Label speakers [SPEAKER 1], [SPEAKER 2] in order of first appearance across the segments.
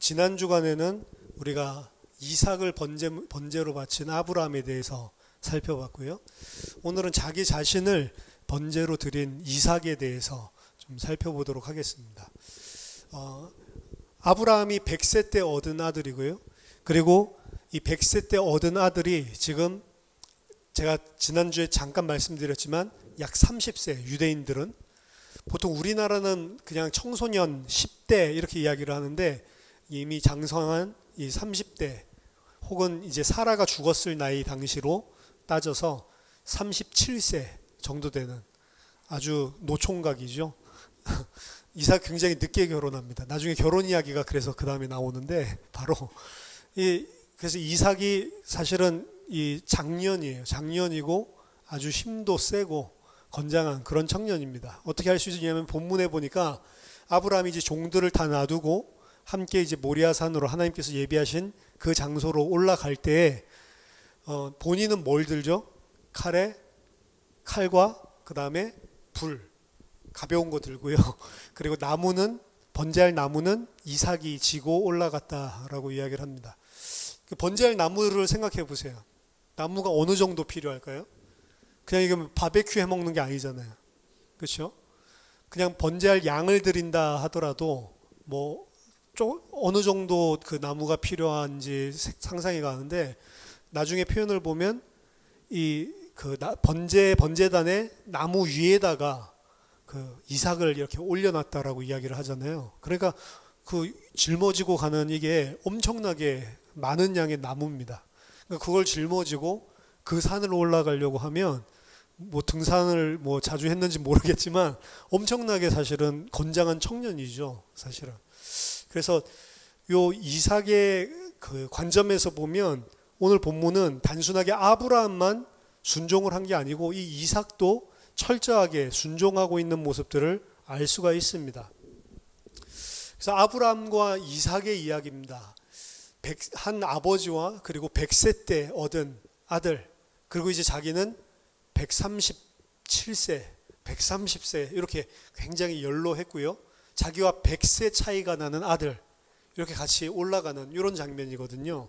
[SPEAKER 1] 지난 주간에는 우리가 이삭을 번제로 바친 아브라함에 대해서 살펴봤고요. 오늘은 자기 자신을 번제로 드린 이삭에 대해서 좀 살펴보도록 하겠습니다. 아브라함이 100세 때 얻은 아들이고요. 그리고 이 100세 때 얻은 아들이 지금 제가 지난주에 잠깐 말씀드렸지만 약 30세, 유대인들은 보통 우리나라는 그냥 청소년 10대 이렇게 이야기를 하는데 이미 장성한 이 30대 혹은 이제 사라가 죽었을 나이 당시로 따져서 37세 정도 되는 아주 노총각이죠. 이삭 굉장히 늦게 결혼합니다. 나중에 결혼 이야기가 그래서 그 다음에 나오는데 바로 그래서 이삭이 사실은 이 장년이에요. 장년이고 아주 힘도 세고 건장한 그런 청년입니다. 어떻게 할 수 있느냐면 본문에 보니까 아브라함이 이제 종들을 다 놔두고 함께 이제 모리아산으로 하나님께서 예비하신 그 장소로 올라갈 때에 본인은 뭘 들죠? 칼과 그 다음에 불 가벼운 거 들고요. 그리고 나무는 번제할 나무는 이삭이 지고 올라갔다라고 이야기를 합니다. 그 번제할 나무를 생각해 보세요. 나무가 어느 정도 필요할까요? 그냥 이거 바베큐 해 먹는 게 아니잖아요. 그렇죠? 그냥 번제할 양을 드린다 하더라도 뭐 어느 정도 그 나무가 필요한지 상상이 가는데 나중에 표현을 보면 번제단에 나무 위에다가 그 이삭을 이렇게 올려놨다라고 이야기를 하잖아요. 그러니까 그 짊어지고 가는 이게 엄청나게 많은 양의 나무입니다. 그러니까 그걸 짊어지고 그 산을 올라가려고 하면 뭐 등산을 뭐 자주 했는지 모르겠지만 엄청나게 사실은 건장한 청년이죠, 사실은. 그래서 요 이삭의 그 관점에서 보면 오늘 본문은 단순하게 아브라함만 순종을 한 게 아니고 이 이삭도 철저하게 순종하고 있는 모습들을 알 수가 있습니다. 그래서 아브라함과 이삭의 이야기입니다. 한 아버지와 그리고 100세 때 얻은 아들, 그리고 이제 자기는 137세, 130세 이렇게 굉장히 연로했고요. 자기와 100세 차이가 나는 아들, 이렇게 같이 올라가는 이런 장면이거든요.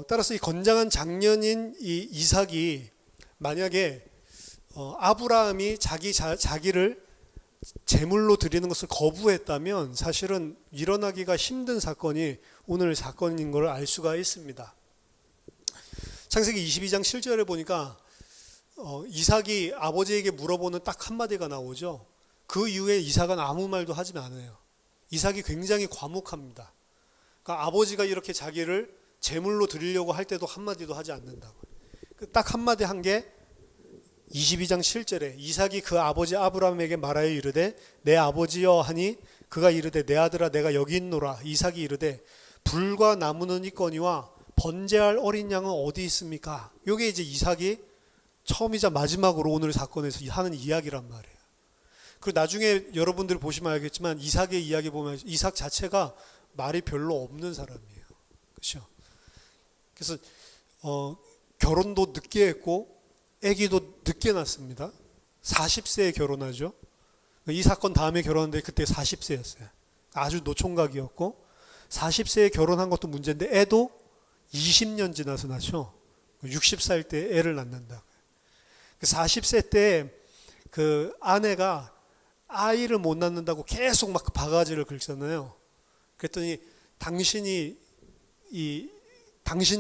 [SPEAKER 1] 따라서 이 건장한 장년인 이 이삭이 만약에 아브라함이 자기를 제물로 드리는 것을 거부했다면 사실은 일어나기가 힘든 사건이 오늘 사건인 걸 알 수가 있습니다. 창세기 22장 7절에 보니까 이삭이 아버지에게 물어보는 딱 한마디가 나오죠. 그 이후에 이삭은 아무 말도 하지 않아요. 이삭이 굉장히 과묵합니다. 그러니까 아버지가 이렇게 자기를 제물로 드리려고 할 때도 한마디도 하지 않는다고. 딱 한마디 한 게 22장 7절에 이삭이 그 아버지 아브라함에게 말하여 이르되 내 아버지여 하니 그가 이르되 내 아들아 내가 여기 있노라. 이삭이 이르되 불과 나무는 있거니와 번제할 어린 양은 어디 있습니까? 이게 이제 이삭이 처음이자 마지막으로 오늘 사건에서 하는 이야기란 말이에요. 그리고 나중에 여러분들 보시면 알겠지만 이삭의 이야기 보면 이삭 자체가 말이 별로 없는 사람이에요. 그렇죠? 그래서 결혼도 늦게 했고 아기도 늦게 낳습니다. 40세에 결혼하죠. 이 사건 다음에 결혼했는데 그때 40세였어요. 아주 노총각이었고 40세에 결혼한 것도 문제인데 애도 20년 지나서 낳죠. 60살 때 애를 낳는다. 40세 때 그 아내가 아이를 못 낳는다고 계속 막 바가지를 긁잖아요. 그랬더니 당신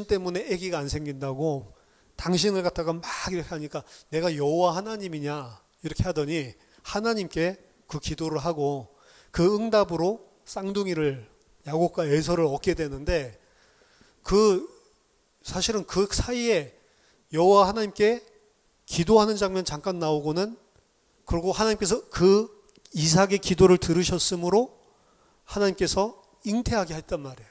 [SPEAKER 1] 때문에 아기가 안 생긴다고 당신을 갖다가 막 이렇게 하니까 내가 여호와 하나님이냐 이렇게 하더니 하나님께 그 기도를 하고 그 응답으로 쌍둥이를 야곱과 에서를 얻게 되는데 사실은 그 사이에 여호와 하나님께 기도하는 장면 잠깐 나오고는 그리고 하나님께서 그 이삭의 기도를 들으셨으므로 하나님께서 잉태하게 했단 말이에요.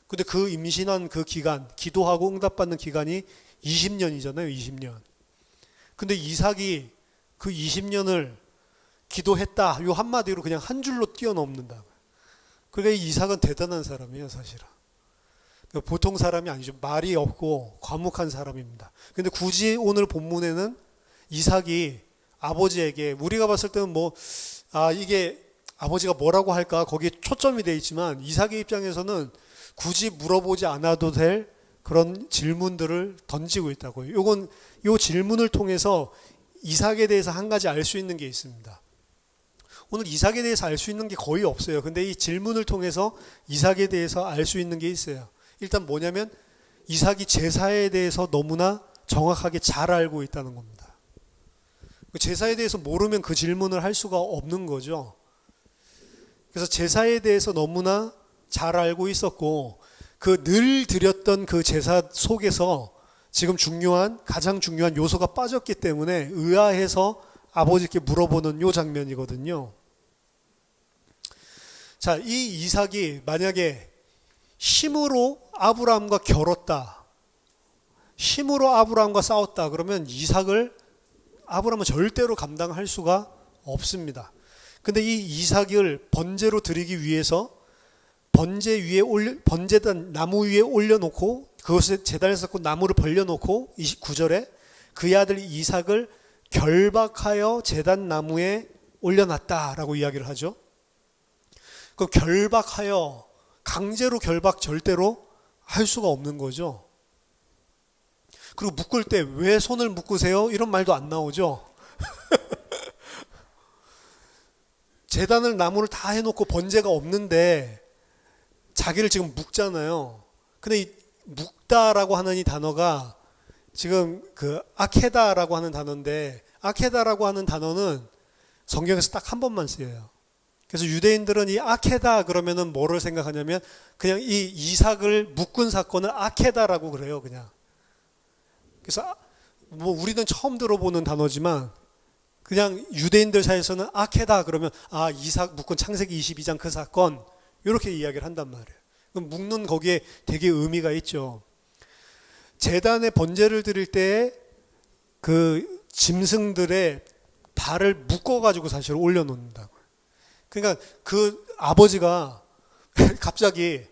[SPEAKER 1] 근데 그 임신한 그 기간, 기도하고 응답받는 기간이 20년이잖아요, 20년. 근데 이삭이 그 20년을 기도했다, 요 한마디로 그냥 한 줄로 뛰어넘는다. 그러니까 이삭은 대단한 사람이에요, 사실은. 보통 사람이 아니죠. 말이 없고 과묵한 사람입니다. 근데 굳이 오늘 본문에는 이삭이 아버지에게 우리가 봤을 때는 이게 아버지가 뭐라고 할까 거기에 초점이 돼 있지만 이삭의 입장에서는 굳이 물어보지 않아도 될 그런 질문들을 던지고 있다고요. 요건 요 질문을 통해서 이삭에 대해서 한 가지 알 수 있는 게 있습니다. 오늘 이삭에 대해서 알 수 있는 게 거의 없어요. 근데 이 질문을 통해서 이삭에 대해서 알 수 있는 게 있어요. 일단 뭐냐면 이삭이 제사에 대해서 너무나 정확하게 잘 알고 있다는 겁니다. 제사에 대해서 모르면 그 질문을 할 수가 없는 거죠. 그래서 제사에 대해서 너무나 잘 알고 있었고 그 늘 드렸던 그 제사 속에서 지금 가장 중요한 요소가 빠졌기 때문에 의아해서 아버지께 물어보는 요 장면이거든요. 자, 이 이삭이 만약에 힘으로 아브라함과 겨뤘다, 힘으로 아브라함과 싸웠다 그러면 아브라함은 절대로 감당할 수가 없습니다. 근데 이 이삭을 번제로 드리기 위해서 번제단 나무 위에 올려놓고 그것을 제단에 쌓고 나무를 벌려놓고 29절에 그의 아들 이삭을 결박하여 제단 나무에 올려놨다라고 이야기를 하죠. 그 결박하여 강제로 결박 절대로 할 수가 없는 거죠. 그리고 묶을 때 왜 손을 묶으세요? 이런 말도 안 나오죠. 제단을 나무를 다 해놓고 번제가 없는데 자기를 지금 묶잖아요. 근데 이 묶다라고 하는 이 단어가 지금 그 아케다라고 하는 단어인데 아케다라고 하는 단어는 성경에서 딱 한 번만 쓰여요. 그래서 유대인들은 이 아케다 그러면은 뭐를 생각하냐면 그냥 이 이삭을 묶은 사건을 아케다라고 그래요, 그냥. 그래서 뭐 우리는 처음 들어보는 단어지만 그냥 유대인들 사이에서는 아케다 그러면 이삭 묶은 창세기 22장 그 사건 이렇게 이야기를 한단 말이에요. 그럼 묶는 거기에 되게 의미가 있죠. 제단에 번제를 드릴 때 그 짐승들의 발을 묶어가지고 사실 올려놓는다고. 그러니까 그 아버지가 갑자기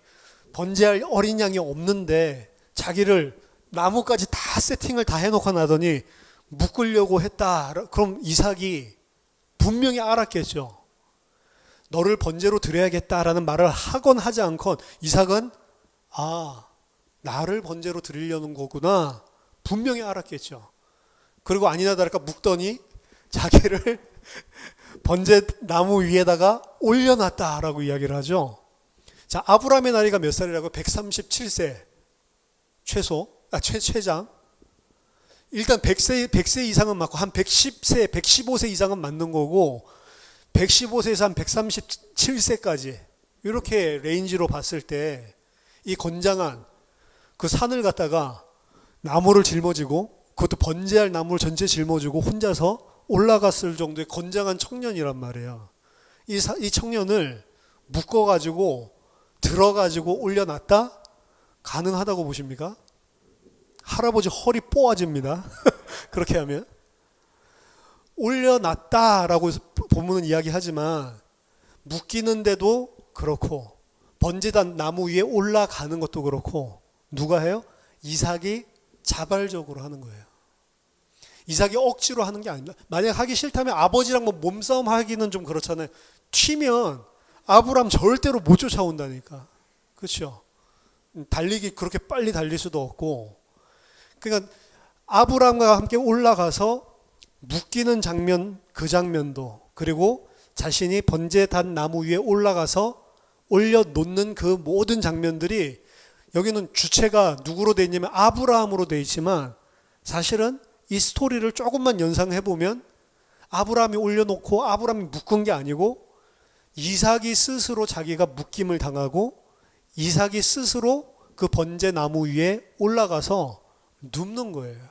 [SPEAKER 1] 번제할 어린 양이 없는데 자기를 나무까지 다 세팅을 다 해놓고 나더니 묶으려고 했다. 그럼 이삭이 분명히 알았겠죠. 너를 번제로 드려야겠다라는 말을 하건 하지 않건 이삭은 나를 번제로 드리려는 거구나 분명히 알았겠죠. 그리고 아니나 다를까 묶더니 자기를 번제 나무 위에다가 올려놨다라고 이야기를 하죠. 자, 아브라함의 나이가 몇 살이라고? 137세 최장. 일단 100세 이상은 맞고 한 110세, 115세 이상은 맞는 거고 115세에서 한 137세까지 이렇게 레인지로 봤을 때 이 건장한 그 산을 갖다가 나무를 짊어지고 그것도 번제할 나무를 전체 짊어지고 혼자서 올라갔을 정도의 건장한 청년이란 말이에요. 이 청년을 묶어가지고 들어가지고 올려놨다? 가능하다고 보십니까? 할아버지 허리 뽀아집니다. 그렇게 하면. 올려놨다라고 본문은 이야기하지만 묶이는데도 그렇고 번제단 나무 위에 올라가는 것도 그렇고 누가 해요? 이삭이 자발적으로 하는 거예요. 이삭이 억지로 하는 게 아닙니다. 만약 하기 싫다면 아버지랑 뭐 몸싸움 하기는 좀 그렇잖아요. 튀면 아브람 절대로 못 쫓아온다니까. 그렇죠? 달리기 그렇게 빨리 달릴 수도 없고. 그러니까 아브람과 함께 올라가서 묶이는 장면, 그 장면도 그리고 자신이 번제단 나무 위에 올라가서 올려놓는 그 모든 장면들이 여기는 주체가 누구로 되어 있냐면 아브라함으로 되어 있지만 사실은 이 스토리를 조금만 연상해보면 아브라함이 올려놓고 아브라함이 묶은 게 아니고 이삭이 스스로 자기가 묶임을 당하고 이삭이 스스로 그 번제 나무 위에 올라가서 눕는 거예요.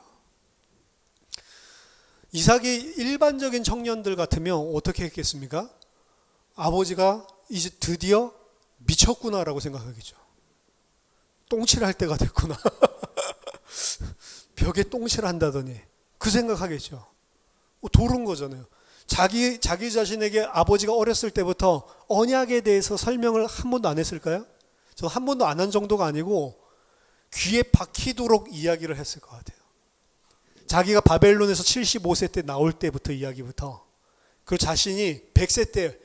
[SPEAKER 1] 이삭이 일반적인 청년들 같으면 어떻게 했겠습니까? 아버지가 이제 드디어 미쳤구나라고 생각하겠죠. 똥칠할 때가 됐구나. 벽에 똥칠한다더니 그 생각하겠죠. 도른 거잖아요. 자기 자신에게 아버지가 어렸을 때부터 언약에 대해서 설명을 한 번도 안 했을까요? 저 한 번도 안 한 정도가 아니고 귀에 박히도록 이야기를 했을 것 같아요. 자기가 바벨론에서 75세 때 나올 때부터 이야기부터 그리고 자신이 100세 때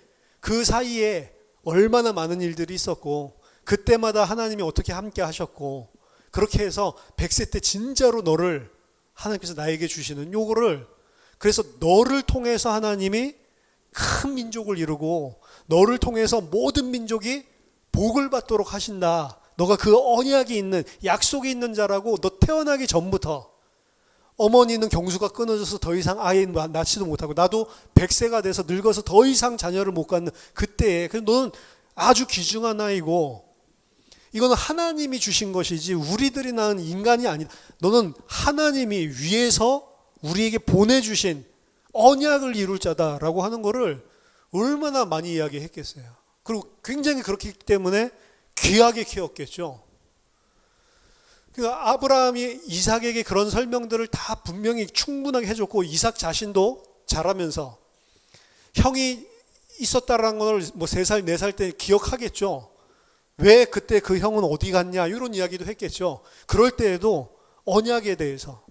[SPEAKER 1] 그 사이에 얼마나 많은 일들이 있었고 그때마다 하나님이 어떻게 함께 하셨고 그렇게 해서 100세 때 진짜로 너를 하나님께서 나에게 주시는 요거를 그래서 너를 통해서 하나님이 큰 민족을 이루고 너를 통해서 모든 민족이 복을 받도록 하신다. 너가 그 언약이 있는 약속이 있는 자라고 너 태어나기 전부터 어머니는 경수가 끊어져서 더 이상 아이 낳지도 못하고 나도 100세가 돼서 늙어서 더 이상 자녀를 못 갖는 그때에 그래서 너는 아주 귀중한 아이고 이거는 하나님이 주신 것이지 우리들이 낳은 인간이 아니다. 너는 하나님이 위에서 우리에게 보내주신 언약을 이룰 자다라고 하는 거를 얼마나 많이 이야기했겠어요. 그리고 굉장히 그렇기 때문에 귀하게 키웠겠죠. 그러니까 아브라함이 이삭에게 그런 설명들을 다 분명히 충분하게 해줬고 이삭 자신도 자라면서 형이 있었다라는 걸 뭐 3살, 4살 때 기억하겠죠. 왜 그때 그 형은 어디 갔냐 이런 이야기도 했겠죠. 그럴 때에도 언약에 대해서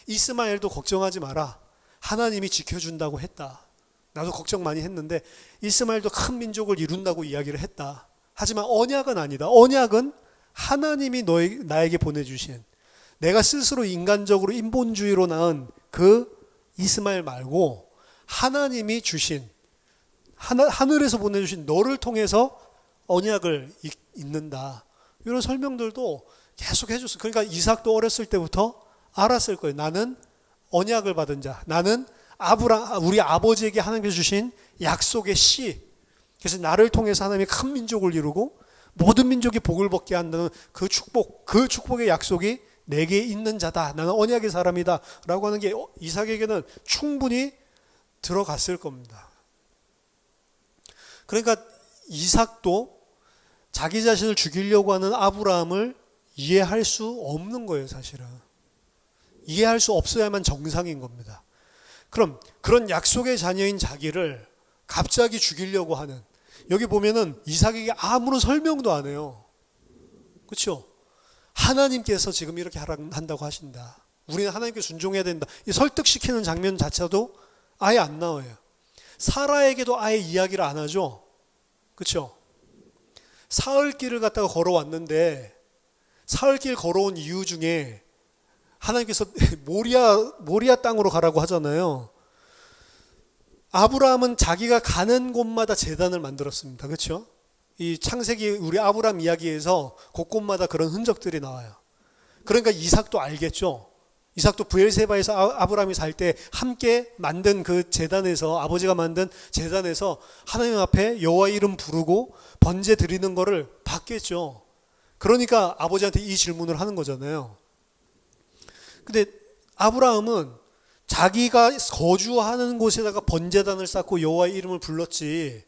[SPEAKER 1] 이스마엘도 걱정하지 마라. 하나님이 지켜준다고 했다. 나도 걱정 많이 했는데 이스마엘도 큰 민족을 이룬다고 이야기를 했다. 하지만 언약은 아니다. 언약은 하나님이 나에게 보내주신 내가 스스로 인간적으로 인본주의로 낳은 그 이스마엘 말고 하나님이 주신 하늘에서 보내주신 너를 통해서 언약을 잇는다. 이런 설명들도 계속 해줬어요. 그러니까 이삭도 어렸을 때부터 알았을 거예요. 나는 언약을 받은 자. 나는 우리 아버지에게 하나님께서 주신 약속의 씨. 그래서 나를 통해서 하나님이 큰 민족을 이루고 모든 민족이 복을 받게 한다는 그 축복의 약속이 내게 있는 자다. 나는 언약의 사람이다. 라고 하는 게 이삭에게는 충분히 들어갔을 겁니다. 그러니까 이삭도 자기 자신을 죽이려고 하는 아브라함을 이해할 수 없는 거예요, 사실은. 이해할 수 없어야만 정상인 겁니다. 그럼 그런 약속의 자녀인 자기를 갑자기 죽이려고 하는 여기 보면은 이삭에게 아무런 설명도 안 해요. 그렇죠? 하나님께서 지금 이렇게 한다고 하신다. 우리는 하나님께 순종해야 된다. 이 설득시키는 장면 자체도 아예 안 나와요. 사라에게도 아예 이야기를 안 하죠. 그렇죠? 사흘길을 갖다가 걸어왔는데 사흘길 걸어온 이유 중에 하나님께서 모리아 땅으로 가라고 하잖아요. 아브라함은 자기가 가는 곳마다 제단을 만들었습니다. 그렇죠? 이 창세기 우리 아브라함 이야기에서 곳곳마다 그런 흔적들이 나와요. 그러니까 이삭도 알겠죠. 이삭도 브엘세바에서 아브라함이 살 때 함께 만든 그 제단에서 아버지가 만든 제단에서 하나님 앞에 여호와 이름 부르고 번제 드리는 거를 봤겠죠. 그러니까 아버지한테 이 질문을 하는 거잖아요. 근데 아브라함은 자기가 거주하는 곳에다가 번제단을 쌓고 여호와의 이름을 불렀지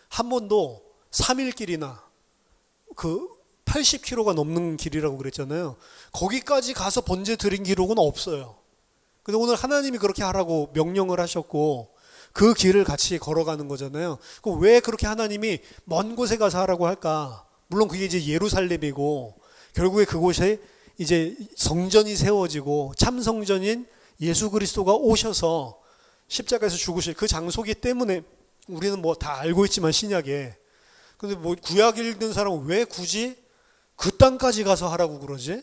[SPEAKER 1] 한 번도 3일 길이나 그 80km가 넘는 길이라고 그랬잖아요. 거기까지 가서 번제 드린 기록은 없어요. 근데 오늘 하나님이 그렇게 하라고 명령을 하셨고 그 길을 같이 걸어가는 거잖아요. 그럼 왜 그렇게 하나님이 먼 곳에 가서 하라고 할까? 물론 그게 이제 예루살렘이고 결국에 그곳에 이제 성전이 세워지고 참 성전인 예수 그리스도가 오셔서 십자가에서 죽으실 그 장소기 때문에 우리는 뭐 다 알고 있지만 신약에 근데 뭐 구약 읽는 사람은 왜 굳이 그 땅까지 가서 하라고 그러지?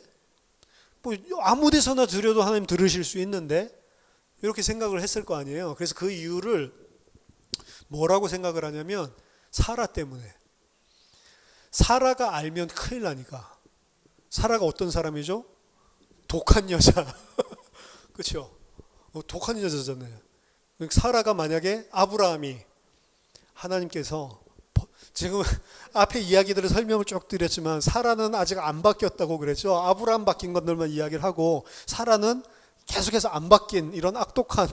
[SPEAKER 1] 뭐 아무 데서나 드려도 하나님 들으실 수 있는데 이렇게 생각을 했을 거 아니에요. 그래서 그 이유를 뭐라고 생각을 하냐면 사라 때문에. 사라가 알면 큰일 나니까. 사라가 어떤 사람이죠? 독한 여자. 그렇죠? 독한 여자잖아요. 사라가 만약에 아브라함이 하나님께서 지금 앞에 이야기들을 설명을 쭉 드렸지만 사라는 아직 안 바뀌었다고 그랬죠. 아브라함 바뀐 것들만 이야기를 하고 사라는 계속해서 안 바뀐 이런 악독한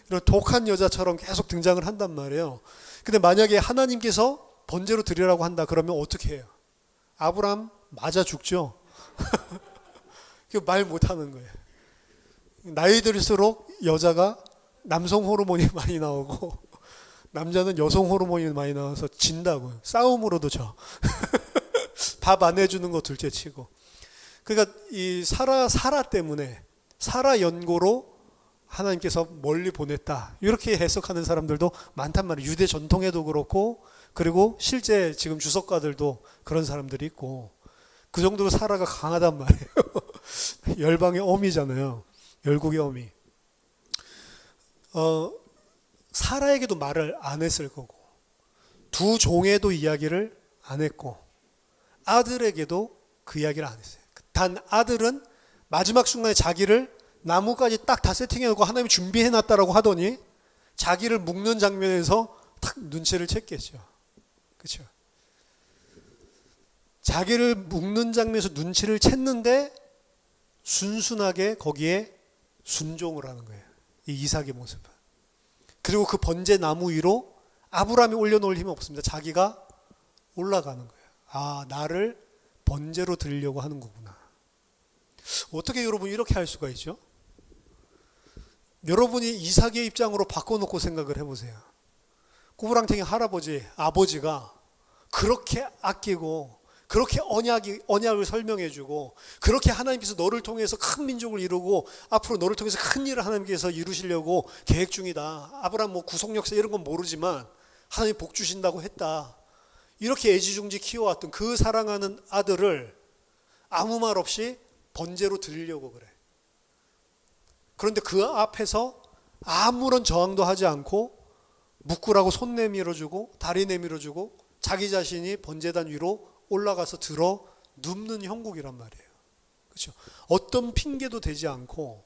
[SPEAKER 1] 이런 독한 여자처럼 계속 등장을 한단 말이에요. 근데 만약에 하나님께서 번제로 드리라고 한다 그러면 어떻게 해요? 아브라함 맞아 죽죠. 말 못하는 거예요. 나이 들수록 여자가 남성 호르몬이 많이 나오고 남자는 여성 호르몬이 많이 나와서 진다고요. 싸움으로도 져. 밥 안 해주는 거 둘째 치고. 그러니까 이 사라 때문에 사라 연고로 하나님께서 멀리 보냈다. 이렇게 해석하는 사람들도 많단 말이에요. 유대 전통에도 그렇고 그리고 실제 지금 주석가들도 그런 사람들이 있고 그 정도로 사라가 강하단 말이에요. 열방의 어미잖아요. 열국의 어미. 사라에게도 말을 안 했을 거고 두 종에도 이야기를 안 했고 아들에게도 그 이야기를 안 했어요. 단 아들은 마지막 순간에 자기를 나무까지 딱 다 세팅해놓고 하나님이 준비해놨다라고 하더니 자기를 묶는 장면에서 딱 눈치를 챘겠죠. 그렇죠? 자기를 묶는 장면에서 눈치를 챘는데 순순하게 거기에 순종을 하는 거예요. 이 이삭의 모습은. 그리고 그 번제 나무 위로 아브라함이 올려놓을 힘은 없습니다. 자기가 올라가는 거예요. 아, 나를 번제로 드리려고 하는 거구나. 어떻게 여러분 이렇게 할 수가 있죠? 여러분이 이삭의 입장으로 바꿔놓고 생각을 해보세요. 꾸부랑탱이 할아버지, 아버지가 그렇게 아끼고 그렇게 언약을 설명해주고 그렇게 하나님께서 너를 통해서 큰 민족을 이루고 앞으로 너를 통해서 큰 일을 하나님께서 이루시려고 계획 중이다. 아브라함 뭐 구속 역사 이런 건 모르지만 하나님 복 주신다고 했다. 이렇게 애지중지 키워왔던 그 사랑하는 아들을 아무 말 없이 번제로 드리려고 그래. 그런데 그 앞에서 아무런 저항도 하지 않고 묶으라고 손 내밀어주고 다리 내밀어주고 자기 자신이 번제단 위로 올라가서 들어 눕는 형국이란 말이에요. 그렇죠? 어떤 핑계도 되지 않고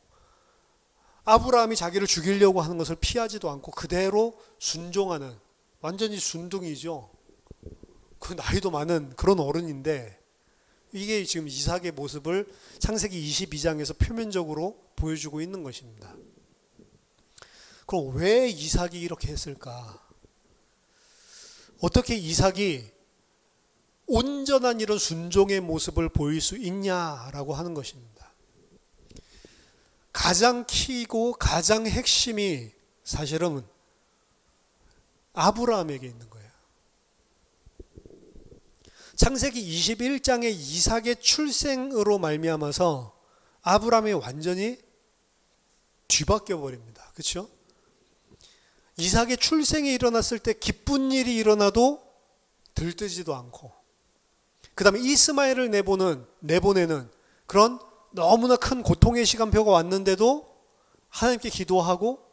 [SPEAKER 1] 아브라함이 자기를 죽이려고 하는 것을 피하지도 않고 그대로 순종하는 완전히 순둥이죠. 그 나이도 많은 그런 어른인데 이게 지금 이삭의 모습을 창세기 22장에서 표면적으로 보여주고 있는 것입니다. 그럼 왜 이삭이 이렇게 했을까? 어떻게 이삭이 온전한 이런 순종의 모습을 보일 수 있냐라고 하는 것입니다. 가장 키고 가장 핵심이 사실은 아브라함에게 있는 거예요. 창세기 21장의 이삭의 출생으로 말미암아서 아브라함이 완전히 뒤바뀌어 버립니다. 그렇죠? 이삭의 출생이 일어났을 때 기쁜 일이 일어나도 들뜨지도 않고 그 다음에 이스마엘을 내보내는 그런 너무나 큰 고통의 시간표가 왔는데도 하나님께 기도하고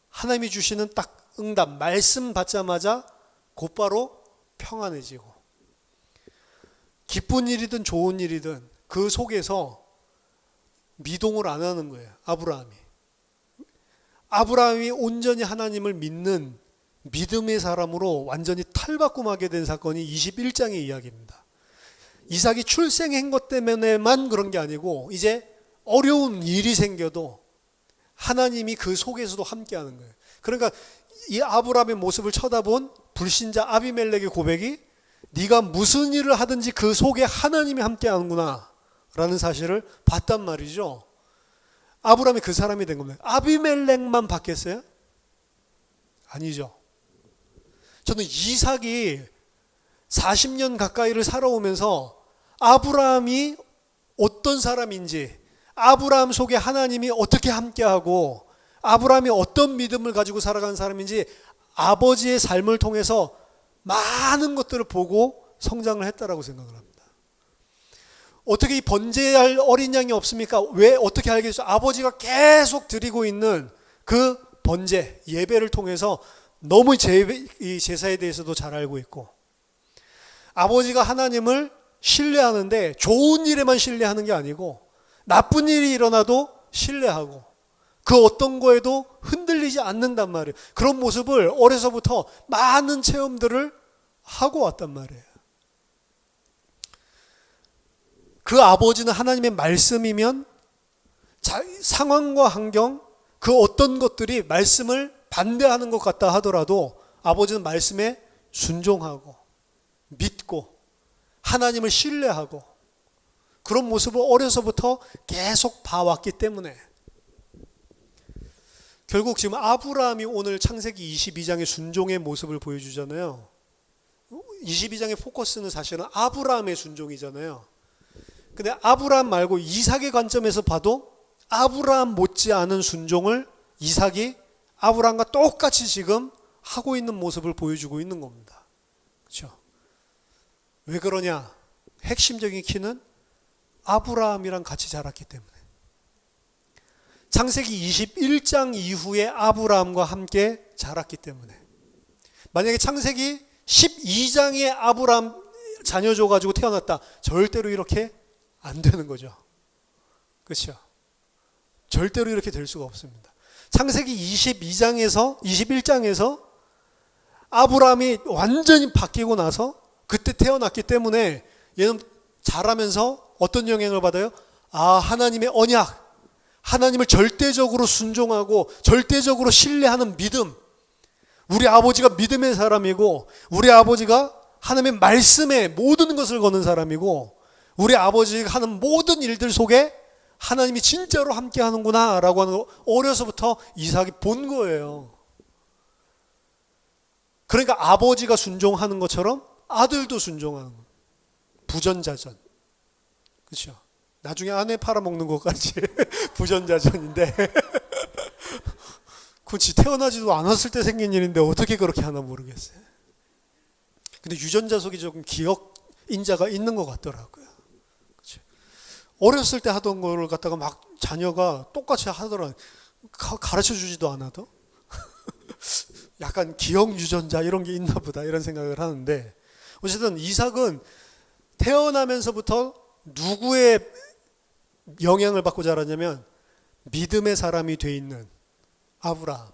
[SPEAKER 1] 하나님이 주시는 딱 응답, 말씀 받자마자 곧바로 평안해지고 기쁜 일이든 좋은 일이든 그 속에서 미동을 안 하는 거예요. 아브라함이 온전히 하나님을 믿는 믿음의 사람으로 완전히 탈바꿈하게 된 사건이 21장의 이야기입니다. 이삭이 출생한 것 때문에만 그런 게 아니고 이제 어려운 일이 생겨도 하나님이 그 속에서도 함께하는 거예요. 그러니까 이 아브라함의 모습을 쳐다본 불신자 아비멜렉의 고백이 네가 무슨 일을 하든지 그 속에 하나님이 함께하는구나 라는 사실을 봤단 말이죠. 아브라함이 그 사람이 된 겁니다. 아비멜렉만 바뀌었어요? 아니죠. 저는 이삭이 40년 가까이를 살아오면서 아브라함이 어떤 사람인지, 아브라함 속에 하나님이 어떻게 함께하고 아브라함이 어떤 믿음을 가지고 살아가는 사람인지 아버지의 삶을 통해서 많은 것들을 보고 성장을 했다라고 생각을 합니다. 어떻게 이 번제할 어린 양이 없습니까? 왜 어떻게 알겠죠? 아버지가 계속 드리고 있는 그 번제, 예배를 통해서 너무 이 제사에 대해서도 잘 알고 있고 아버지가 하나님을 신뢰하는데 좋은 일에만 신뢰하는 게 아니고 나쁜 일이 일어나도 신뢰하고 그 어떤 거에도 흔들리지 않는단 말이에요. 그런 모습을 어려서부터 많은 체험들을 하고 왔단 말이에요. 그 아버지는 하나님의 말씀이면 상황과 환경 그 어떤 것들이 말씀을 반대하는 것 같다 하더라도 아버지는 말씀에 순종하고 믿고 하나님을 신뢰하고 그런 모습을 어려서부터 계속 봐왔기 때문에 결국 지금 아브라함이 오늘 창세기 22장의 순종의 모습을 보여주잖아요. 22장의 포커스는 사실은 아브라함의 순종이잖아요. 근데 아브라함 말고 이삭의 관점에서 봐도 아브라함 못지않은 순종을 이삭이 아브라함과 똑같이 지금 하고 있는 모습을 보여주고 있는 겁니다. 그렇죠? 왜 그러냐? 핵심적인 키는 아브라함이랑 같이 자랐기 때문에. 창세기 21장 이후에 아브라함과 함께 자랐기 때문에. 만약에 창세기 12장에 아브라함 자녀 줘가지고 태어났다. 절대로 이렇게 안 되는 거죠. 그렇죠? 절대로 이렇게 될 수가 없습니다. 창세기 21장에서 아브라함이 완전히 바뀌고 나서 그때 태어났기 때문에 얘는 자라면서 어떤 영향을 받아요? 하나님의 언약, 하나님을 절대적으로 순종하고 절대적으로 신뢰하는 믿음. 우리 아버지가 믿음의 사람이고 우리 아버지가 하나님의 말씀에 모든 것을 거는 사람이고 우리 아버지가 하는 모든 일들 속에 하나님이 진짜로 함께 하는구나 라고 하는 거 어려서부터 이삭이 본 거예요. 그러니까 아버지가 순종하는 것처럼 아들도 순종하는 거예요. 부전자전. 그렇죠? 나중에 아내 팔아먹는 것까지 부전자전인데 그치 태어나지도 않았을 때 생긴 일인데 어떻게 그렇게 하나 모르겠어요. 근데 유전자 속에 조금 기억인자가 있는 것 같더라고요. 그치? 어렸을 때 하던 거를 갖다가 막 자녀가 똑같이 하더라. 가르쳐 주지도 않아도 약간 기억 유전자 이런 게 있나 보다 이런 생각을 하는데 어쨌든 이삭은 태어나면서부터 누구의 영향을 받고 자랐냐면 믿음의 사람이 돼 있는 아브라함.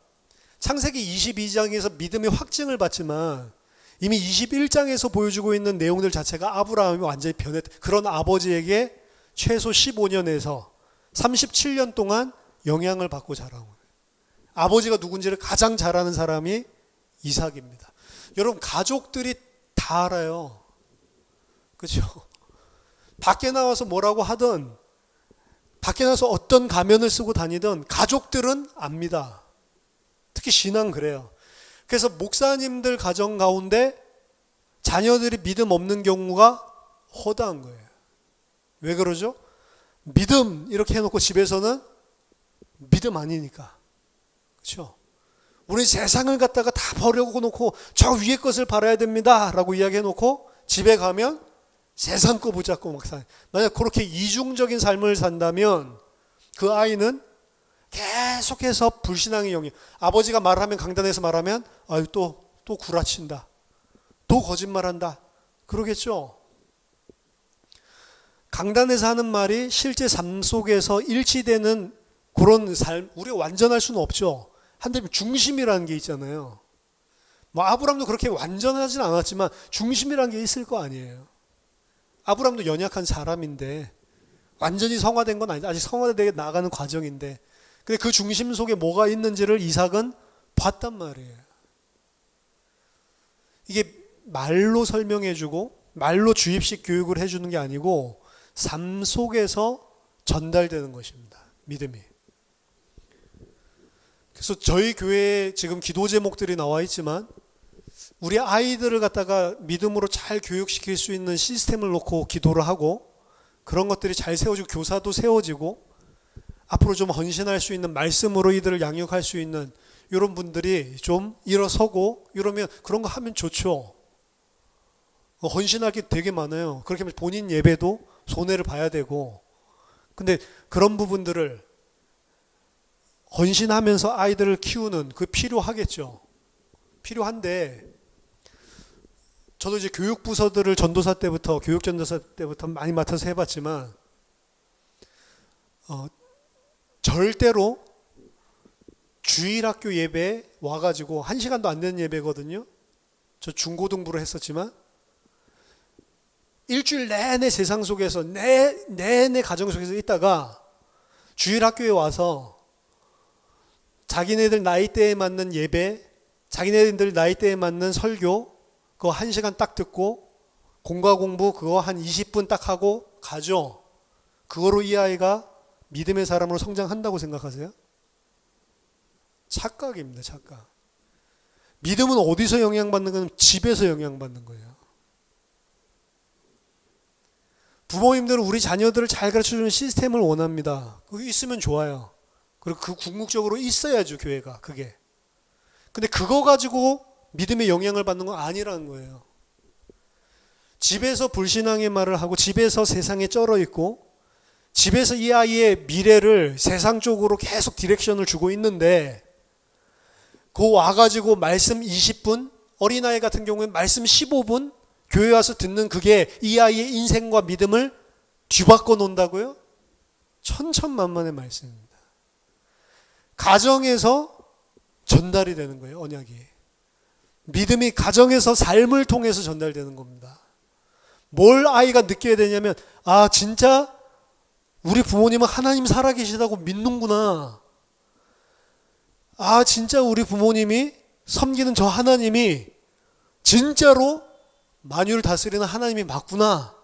[SPEAKER 1] 창세기 22장에서 믿음의 확증을 받지만 이미 21장에서 보여주고 있는 내용들 자체가 아브라함이 완전히 변했. 그런 아버지에게 최소 15년에서 37년 동안 영향을 받고 자란 거예요. 아버지가 누군지를 가장 잘 아는 사람이 이삭입니다. 여러분 가족들이 다 알아요. 그렇죠? 밖에 나와서 뭐라고 하든 밖에 나와서 어떤 가면을 쓰고 다니든 가족들은 압니다. 특히 신앙 그래요. 그래서 목사님들 가정 가운데 자녀들이 믿음 없는 경우가 허다한 거예요. 왜 그러죠? 믿음 이렇게 해놓고 집에서는 믿음 아니니까. 그렇죠? 우리 세상을 갖다가 다 버리고 놓고 저 위에 것을 바라야 됩니다 라고 이야기해놓고 집에 가면 세상 거 붙잡고 막 사. 만약 그렇게 이중적인 삶을 산다면 그 아이는 계속해서 불신앙의 영역. 아버지가 말하면 강단에서 말하면 아유 또 구라친다. 또 거짓말한다. 그러겠죠. 강단에서 하는 말이 실제 삶 속에서 일치되는 그런 삶. 우리가 완전할 수는 없죠. 한데 중심이라는 게 있잖아요. 뭐 아브람도 그렇게 완전하진 않았지만 중심이라는 게 있을 거 아니에요. 아브람도 연약한 사람인데 완전히 성화된 건 아니죠. 아직 성화되게 나가는 과정인데 근데 그 중심 속에 뭐가 있는지를 이삭은 봤단 말이에요. 이게 말로 설명해주고 말로 주입식 교육을 해주는 게 아니고 삶 속에서 전달되는 것입니다. 믿음이. 그래서 저희 교회에 지금 기도 제목들이 나와 있지만 우리 아이들을 갖다가 믿음으로 잘 교육시킬 수 있는 시스템을 놓고 기도를 하고 그런 것들이 잘 세워지고 교사도 세워지고 앞으로 좀 헌신할 수 있는 말씀으로 이들을 양육할 수 있는 이런 분들이 좀 일어서고 이러면 그런 거 하면 좋죠. 헌신할 게 되게 많아요. 그렇게 하면 본인 예배도 손해를 봐야 되고 근데 그런 부분들을 헌신하면서 아이들을 키우는 그 필요하겠죠. 필요한데 저도 이제 교육부서들을 전도사 때부터 교육전도사 때부터 많이 맡아서 해봤지만 절대로 주일학교 예배에 와가지고 1시간도 안 되는 예배거든요. 저 중고등부를 했었지만 일주일 내내 세상 속에서 내내 가정 속에서 있다가 주일학교에 와서 자기네들 나이대에 맞는 예배, 자기네들 나이대에 맞는 설교 그거 1시간 딱 듣고 공과 공부 그거 한 20분 딱 하고 가죠. 그거로 이 아이가 믿음의 사람으로 성장한다고 생각하세요? 착각입니다. 착각. 믿음은 어디서 영향받는 거냐면 집에서 영향받는 거예요. 부모님들은 우리 자녀들을 잘 가르쳐주는 시스템을 원합니다. 그게 있으면 좋아요. 그리고 그 궁극적으로 있어야죠. 교회가 그게. 근데 그거 가지고 믿음의 영향을 받는 건 아니라는 거예요. 집에서 불신앙의 말을 하고 집에서 세상에 쩔어 있고 집에서 이 아이의 미래를 세상 쪽으로 계속 디렉션을 주고 있는데 그 와가지고 말씀 20분, 어린아이 같은 경우에 말씀 15분 교회 와서 듣는 그게 이 아이의 인생과 믿음을 뒤바꿔 놓는다고요? 천천만만의 말씀입니다. 가정에서 전달이 되는 거예요, 언약이. 믿음이 가정에서 삶을 통해서 전달되는 겁니다. 뭘 아이가 느껴야 되냐면, 아, 진짜 우리 부모님은 하나님 살아계시다고 믿는구나. 아, 진짜 우리 부모님이 섬기는 저 하나님이 진짜로 만유를 다스리는 하나님이 맞구나.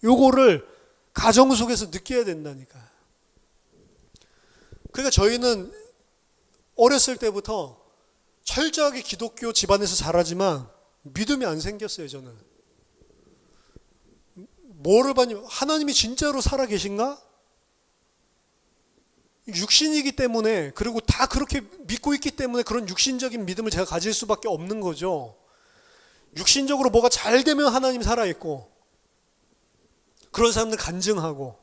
[SPEAKER 1] 요거를 가정 속에서 느껴야 된다니까. 그러니까 저희는 어렸을 때부터 철저하게 기독교 집안에서 자라지만 믿음이 안 생겼어요, 저는. 뭐를 봤냐? 하나님이 진짜로 살아계신가? 육신이기 때문에, 그리고 다 그렇게 믿고 있기 때문에 그런 육신적인 믿음을 제가 가질 수밖에 없는 거죠. 육신적으로 뭐가 잘 되면 하나님 살아있고, 그런 사람들 간증하고,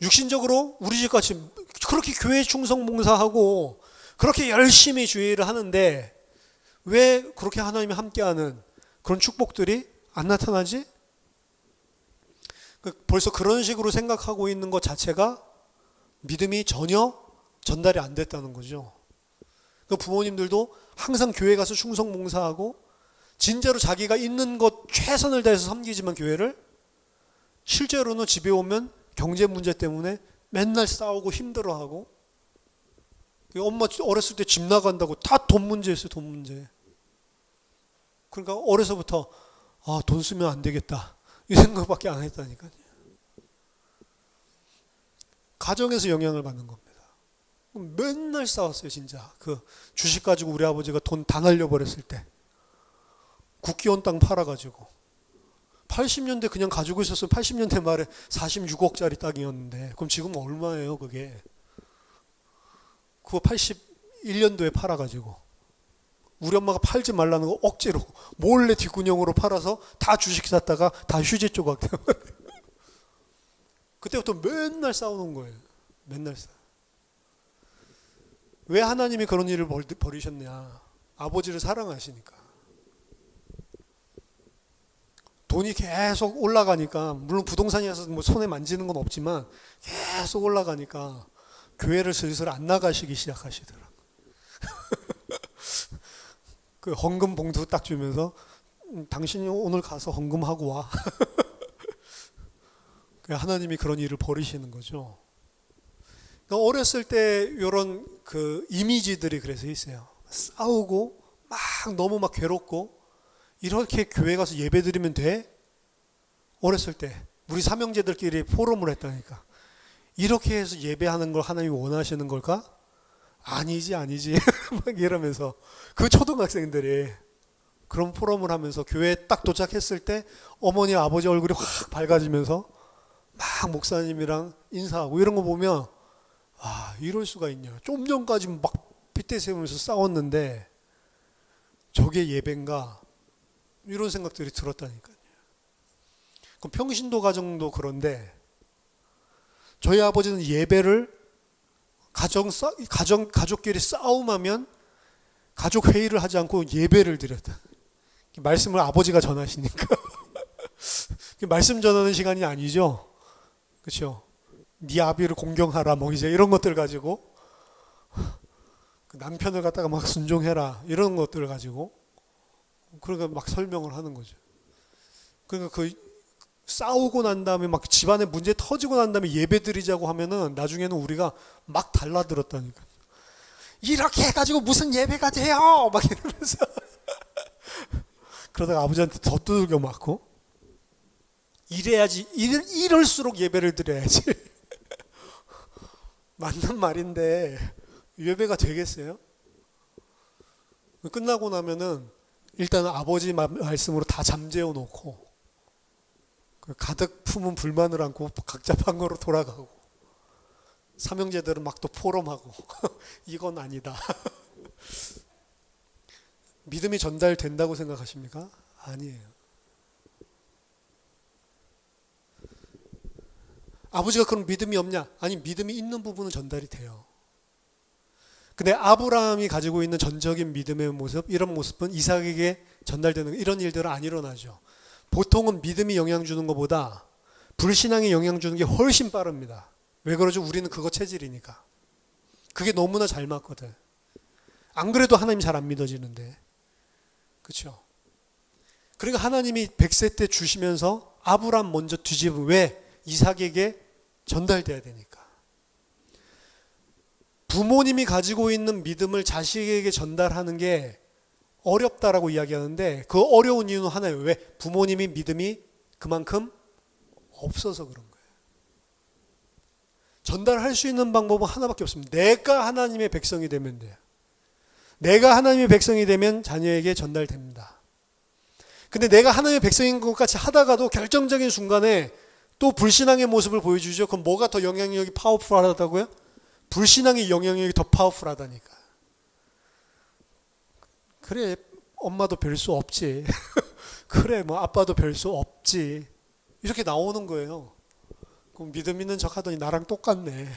[SPEAKER 1] 육신적으로 우리 집같이 그렇게 교회 충성 봉사하고 그렇게 열심히 주의를 하는데 왜 그렇게 하나님이 함께하는 그런 축복들이 안 나타나지? 벌써 그런 식으로 생각하고 있는 것 자체가 믿음이 전혀 전달이 안 됐다는 거죠. 부모님들도 항상 교회 가서 충성 봉사하고 진짜로 자기가 있는 것 최선을 다해서 섬기지만 교회를, 실제로는 집에 오면 경제 문제 때문에 맨날 싸우고 힘들어하고, 엄마 어렸을 때 집 나간다고 다 돈 문제였어요, 돈 문제. 그러니까 어려서부터 아, 돈 쓰면 안 되겠다 이 생각밖에 안 했다니까요. 가정에서 영향을 받는 겁니다. 맨날 싸웠어요, 진짜. 그 주식 가지고 우리 아버지가 돈 다 날려버렸을 때 국기원 땅 팔아가지고 80년대 그냥 가지고 있었으면 80년대 말에 46억짜리 땅이었는데 그럼 지금 얼마예요, 그게? 그거 81년도에 팔아가지고 우리 엄마가 팔지 말라는 거 억지로 몰래 뒷구녕으로 팔아서 다 주식 샀다가 다 휴지 조각 때문에 그때부터 맨날 싸우는 거예요. 맨날 싸워. 왜 하나님이 그런 일을 벌이셨냐? 아버지를 사랑하시니까. 돈이 계속 올라가니까, 물론 부동산이라서 뭐 손에 만지는 건 없지만 계속 올라가니까 교회를 슬슬 안 나가시기 시작하시더라고요. 그 헌금 봉투 딱 주면서 당신이 오늘 가서 헌금하고 와. 하나님이 그런 일을 벌이시는 거죠. 그러니까 어렸을 때 이런 그 이미지들이 그래서 있어요. 싸우고 막 너무 막 괴롭고 이렇게 교회 가서 예배 드리면 돼? 어렸을 때 우리 삼형제들끼리 포럼을 했다니까. 이렇게 해서 예배하는 걸 하나님이 원하시는 걸까? 아니지 막 이러면서 그 초등학생들이 그런 포럼을 하면서 교회에 딱 도착했을 때 어머니 아버지 얼굴이 확 밝아지면서 막 목사님이랑 인사하고 이런 거 보면 아, 이럴 수가 있냐. 좀 전까지 막 빗대 세우면서 싸웠는데 저게 예배인가? 이런 생각들이 들었다니까요. 그럼 평신도 가정도 그런데 저희 아버지는 예배를 가족끼리 싸움하면 가족 회의를 하지 않고 예배를 드렸다. 말씀을 아버지가 전하시니까. 말씀 전하는 시간이 아니죠. 그렇죠? 네 아비를 공경하라 뭐 이제 이런 것들 가지고 남편을 갖다가 막 순종해라 이런 것들을 가지고 그러니까 막 설명을 하는 거죠. 그러니까 그 싸우고 난 다음에 막 집안에 문제 터지고 난 다음에 예배 드리자고 하면은 나중에는 우리가 막 달라들었다니까. 이렇게 해가지고 무슨 예배가 돼요? 막 이러면서 그러다가 아버지한테 더 두들겨 맞고 이래야지 이럴수록 예배를 드려야지. 맞는 말인데 예배가 되겠어요? 끝나고 나면은 일단 아버지 말씀으로 다 잠재워 놓고 가득 품은 불만을 안고 각자 방으로 돌아가고 삼형제들은 막 또 포럼하고 이건 아니다. 믿음이 전달된다고 생각하십니까? 아니에요. 아버지가 그럼 믿음이 없냐? 아니, 믿음이 있는 부분은 전달이 돼요. 근데 아브라함이 가지고 있는 전적인 믿음의 모습, 이런 모습은 이삭에게 전달되는 이런 일들은 안 일어나죠. 보통은 믿음이 영향 주는 것보다 불신앙이 영향 주는 게 훨씬 빠릅니다. 왜 그러죠? 우리는 그거 체질이니까. 그게 너무나 잘 맞거든. 안 그래도 하나님 잘 안 믿어지는데. 그렇죠? 그러니까 하나님이 100세 때 주시면서 아브라함 먼저 뒤집으면 왜? 이삭에게 전달돼야 되니까. 부모님이 가지고 있는 믿음을 자식에게 전달하는 게 어렵다라고 이야기하는데 그 어려운 이유는 하나예요. 왜? 부모님이 믿음이 그만큼 없어서 그런 거예요. 전달할 수 있는 방법은 하나밖에 없습니다. 내가 하나님의 백성이 되면 돼요. 내가 하나님의 백성이 되면 자녀에게 전달됩니다. 근데 내가 하나님의 백성인 것 같이 하다가도 결정적인 순간에 또 불신앙의 모습을 보여주죠. 그럼 뭐가 더 영향력이 파워풀하다고요? 불신앙의 영향력이 더 파워풀하다니까. 그래, 엄마도 별 수 없지. 그래, 뭐 아빠도 별 수 없지. 이렇게 나오는 거예요. 그럼 믿음 있는 척 하더니 나랑 똑같네.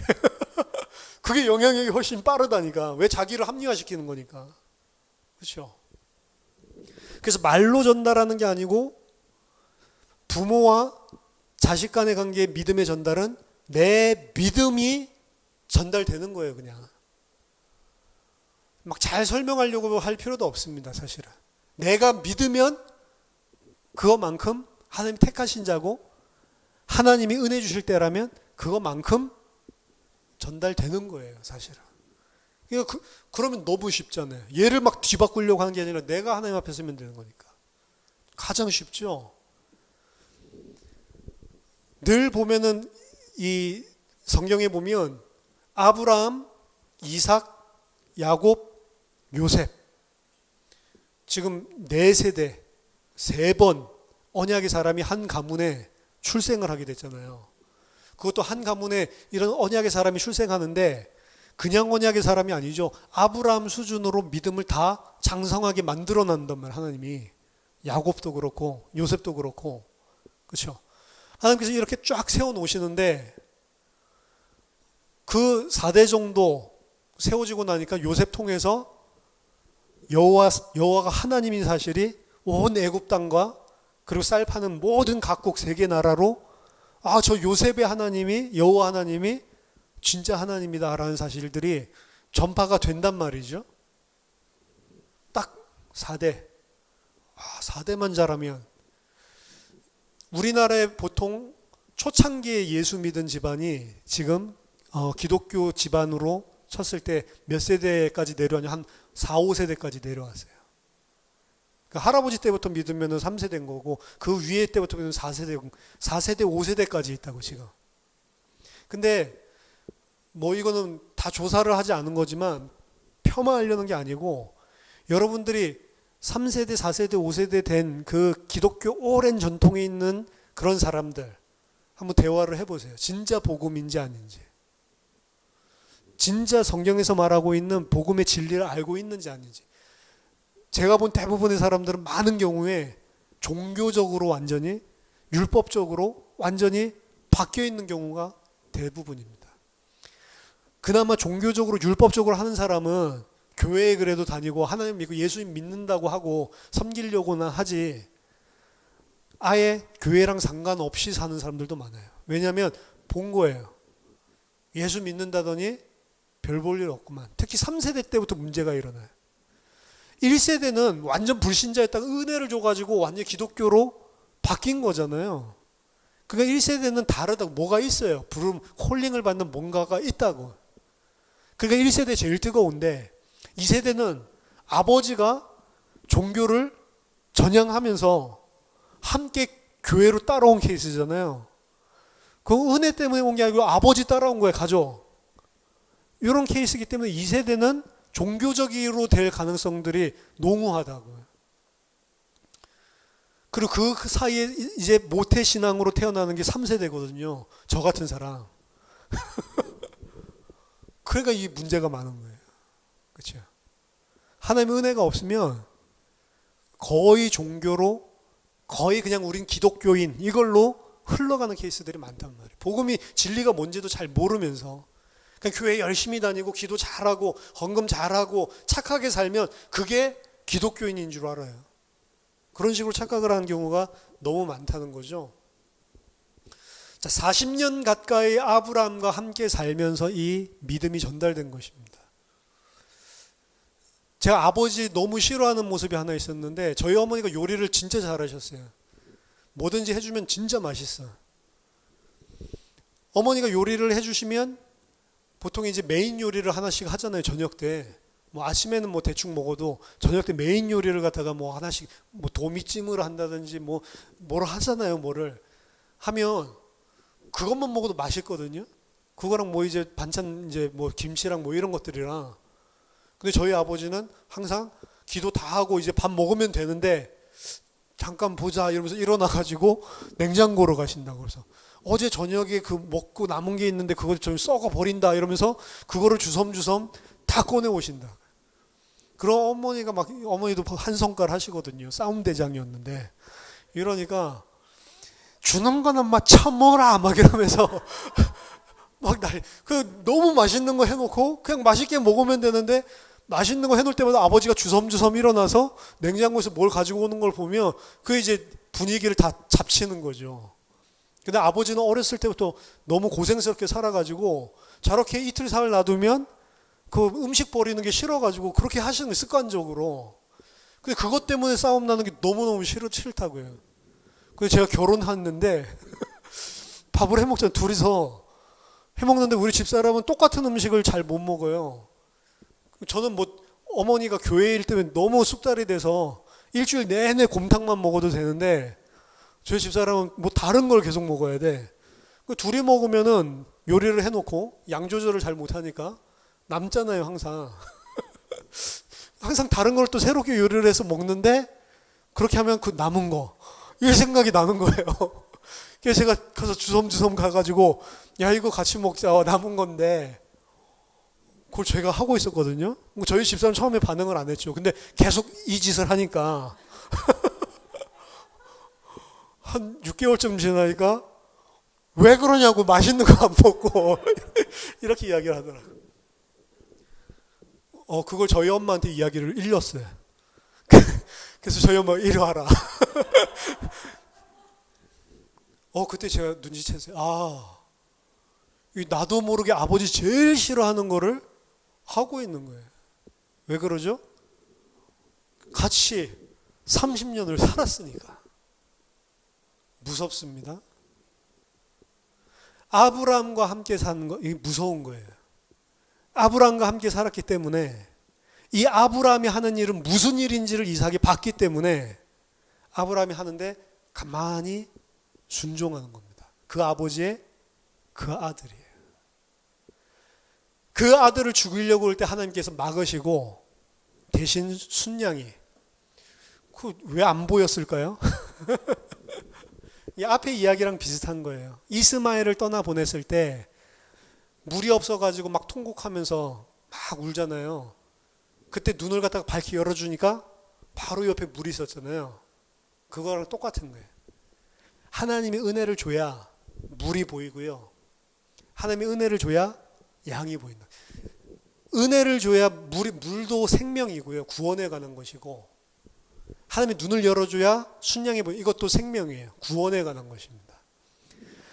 [SPEAKER 1] 그게 영향력이 훨씬 빠르다니까. 왜? 자기를 합리화시키는 거니까. 그렇죠? 그래서 말로 전달하는 게 아니고 부모와 자식 간의 관계의 믿음의 전달은 내 믿음이 전달되는 거예요, 그냥. 막 잘 설명하려고 할 필요도 없습니다, 사실은. 내가 믿으면 그것만큼 하나님이 택하신 자고 하나님이 은혜 주실 때라면 그것만큼 전달되는 거예요, 사실은. 그러면 너무 쉽잖아요. 얘를 막 뒤바꾸려고 하는 게 아니라 내가 하나님 앞에 서면 되는 거니까. 가장 쉽죠. 늘 보면은 이 성경에 보면 아브라함, 이삭, 야곱, 요셉 지금 4세대 3번 언약의 사람이 한 가문에 출생을 하게 됐잖아요. 그것도 한 가문에 이런 언약의 사람이 출생하는데 그냥 언약의 사람이 아니죠. 아브라함 수준으로 믿음을 다 장성하게 만들어 놨단 말이에요. 하나님이. 야곱도 그렇고 요셉도 그렇고. 그렇죠? 하나님께서 이렇게 쫙 세워 놓으시는데 그 4대 정도 세워지고 나니까 요셉 통해서 여호와가 하나님인 사실이 온 애굽 땅과 그리고 쌀 파는 모든 각국 세계 나라로 저 요셉의 하나님이 여호와 하나님이 진짜 하나님이다라는 사실들이 전파가 된단 말이죠. 딱 4대. 4대만 잘하면 우리나라에 보통 초창기에 예수 믿은 집안이 지금 기독교 집안으로 쳤을 때 몇 세대까지 내려왔냐? 한 4, 5세대까지 내려왔어요. 그러니까 할아버지 때부터 믿으면 3세대인 거고 그 위에 때부터 믿으면 4세대, 5세대까지 있다고 지금. 근데 뭐 이거는 다 조사를 하지 않은 거지만 폄하하려는 게 아니고 여러분들이 3세대, 4세대, 5세대 된 그 기독교 오랜 전통이 있는 그런 사람들 한번 대화를 해보세요. 진짜 복음인지 아닌지. 진짜 성경에서 말하고 있는 복음의 진리를 알고 있는지 아닌지. 제가 본 대부분의 사람들은 많은 경우에 종교적으로 완전히 율법적으로 완전히 바뀌어 있는 경우가 대부분입니다. 그나마 종교적으로 율법적으로 하는 사람은 교회에 그래도 다니고 하나님 믿고 예수님 믿는다고 하고 섬기려고나 하지 아예 교회랑 상관없이 사는 사람들도 많아요. 왜냐하면 본 거예요. 예수 믿는다더니 별 볼 일 없구만. 특히 3세대 때부터 문제가 일어나요. 1세대는 완전 불신자였다가 은혜를 줘가지고 완전 기독교로 바뀐 거잖아요. 그러니까 1세대는 다르다고 뭐가 있어요. 부름, 콜링을 받는 뭔가가 있다고. 그러니까 1세대 제일 뜨거운데 2세대는 아버지가 종교를 전향하면서 함께 교회로 따라온 케이스잖아요. 그 은혜 때문에 온 게 아니고 아버지 따라온 거예요. 가족. 이런 케이스이기 때문에 2세대는 종교적으로 될 가능성들이 농후하다고요. 그리고 그 사이에 이제 모태신앙으로 태어나는 게 3세대거든요. 저 같은 사람. 그러니까 이 문제가 많은 거예요. 그렇죠? 하나님의 은혜가 없으면 거의 종교로 거의 그냥 우린 기독교인 이걸로 흘러가는 케이스들이 많단 말이에요. 복음이 진리가 뭔지도 잘 모르면서 그냥 교회 열심히 다니고 기도 잘하고 헌금 잘하고 착하게 살면 그게 기독교인인 줄 알아요. 그런 식으로 착각을 하는 경우가 너무 많다는 거죠. 자, 40년 가까이 아브라함과 함께 살면서 이 믿음이 전달된 것입니다. 제가 아버지 너무 싫어하는 모습이 하나 있었는데 저희 어머니가 요리를 진짜 잘하셨어요. 뭐든지 해주면 진짜 맛있어. 어머니가 요리를 해주시면 보통 이제 메인 요리를 하나씩 하잖아요. 저녁 때. 뭐 아침에는 뭐 대충 먹어도 저녁 때 메인 요리를 갖다가 뭐 하나씩 뭐 도미찜을 한다든지 뭐를 하잖아요. 뭐를 하면 그것만 먹어도 맛있거든요. 그거랑 뭐 이제 반찬 이제 뭐 김치랑 뭐 이런 것들이랑. 근데 저희 아버지는 항상 기도 다 하고 이제 밥 먹으면 되는데 잠깐 보자 이러면서 일어나가지고 냉장고로 가신다고. 그래서 어제 저녁에 그 먹고 남은 게 있는데 그걸 좀 썩어 버린다 이러면서 그거를 주섬주섬 다 꺼내 오신다. 그런 어머니가 막 어머니도 한 성깔 하시거든요. 싸움 대장이었는데 이러니까 주는 거는 막 처먹어라 막 이러면서 막 그 너무 맛있는 거 해놓고 그냥 맛있게 먹으면 되는데 맛있는 거 해놓을 때마다 아버지가 주섬주섬 일어나서 냉장고에서 뭘 가지고 오는 걸 보면 그 이제 분위기를 다 잡치는 거죠. 근데 아버지는 어렸을 때부터 너무 고생스럽게 살아가지고 저렇게 이틀 사흘 놔두면 그 음식 버리는 게 싫어가지고 그렇게 하시는 거예요, 습관적으로. 근데 그것 때문에 싸움 나는 게 너무너무 싫다고요. 그래서 제가 결혼했는데 밥을 해먹잖아요. 둘이서 해먹는데 우리 집사람은 똑같은 음식을 잘 못 먹어요. 저는 뭐 어머니가 교회 일 때문에 너무 쑥달이 돼서 일주일 내내 곰탕만 먹어도 되는데 저희 집사람은 뭐 다른 걸 계속 먹어야 돼. 둘이 먹으면은 요리를 해놓고 양 조절을 잘 못하니까 남잖아요, 항상. 항상 다른 걸 또 새롭게 요리를 해서 먹는데 그렇게 하면 그 남은 거 이 생각이 나는 거예요. 그래서 제가 가서 주섬주섬 가가지고 야 이거 같이 먹자 남은 건데 그걸 제가 하고 있었거든요. 저희 집사람 처음에 반응을 안 했죠. 근데 계속 이 짓을 하니까 한 6개월쯤 지나니까 왜 그러냐고 맛있는 거 안 먹고 이렇게 이야기를 하더라고요. 그걸 저희 엄마한테 이야기를 일렀어요. 그래서 저희 엄마가 이리 와라. 그때 제가 눈치챘어요. 나도 모르게 아버지 제일 싫어하는 거를 하고 있는 거예요. 왜 그러죠? 같이 30년을 살았으니까. 무섭습니다. 아브라함과 함께 사는 거, 이게 무서운 거예요. 아브라함과 함께 살았기 때문에 이 아브라함이 하는 일은 무슨 일인지를 이삭이 봤기 때문에 아브라함이 하는데 가만히 순종하는 겁니다. 그 아버지의 그 아들이에요. 그 아들을 죽이려고 할 때 하나님께서 막으시고 대신 순양이 왜 안 보였을까요? 이 앞에 이야기랑 비슷한 거예요. 이스마엘을 떠나 보냈을 때 물이 없어가지고 막 통곡하면서 막 울잖아요. 그때 눈을 갖다가 밝게 열어주니까 바로 옆에 물이 있었잖아요. 그거랑 똑같은 거예요. 하나님이 은혜를 줘야 물이 보이고요. 하나님이 은혜를 줘야 양이 보인다. 은혜를 줘야 물도 생명이고요. 구원에 관한 것이고 하나님이 눈을 열어줘야 순양이 보인다. 이것도 생명이에요. 구원에 관한 것입니다.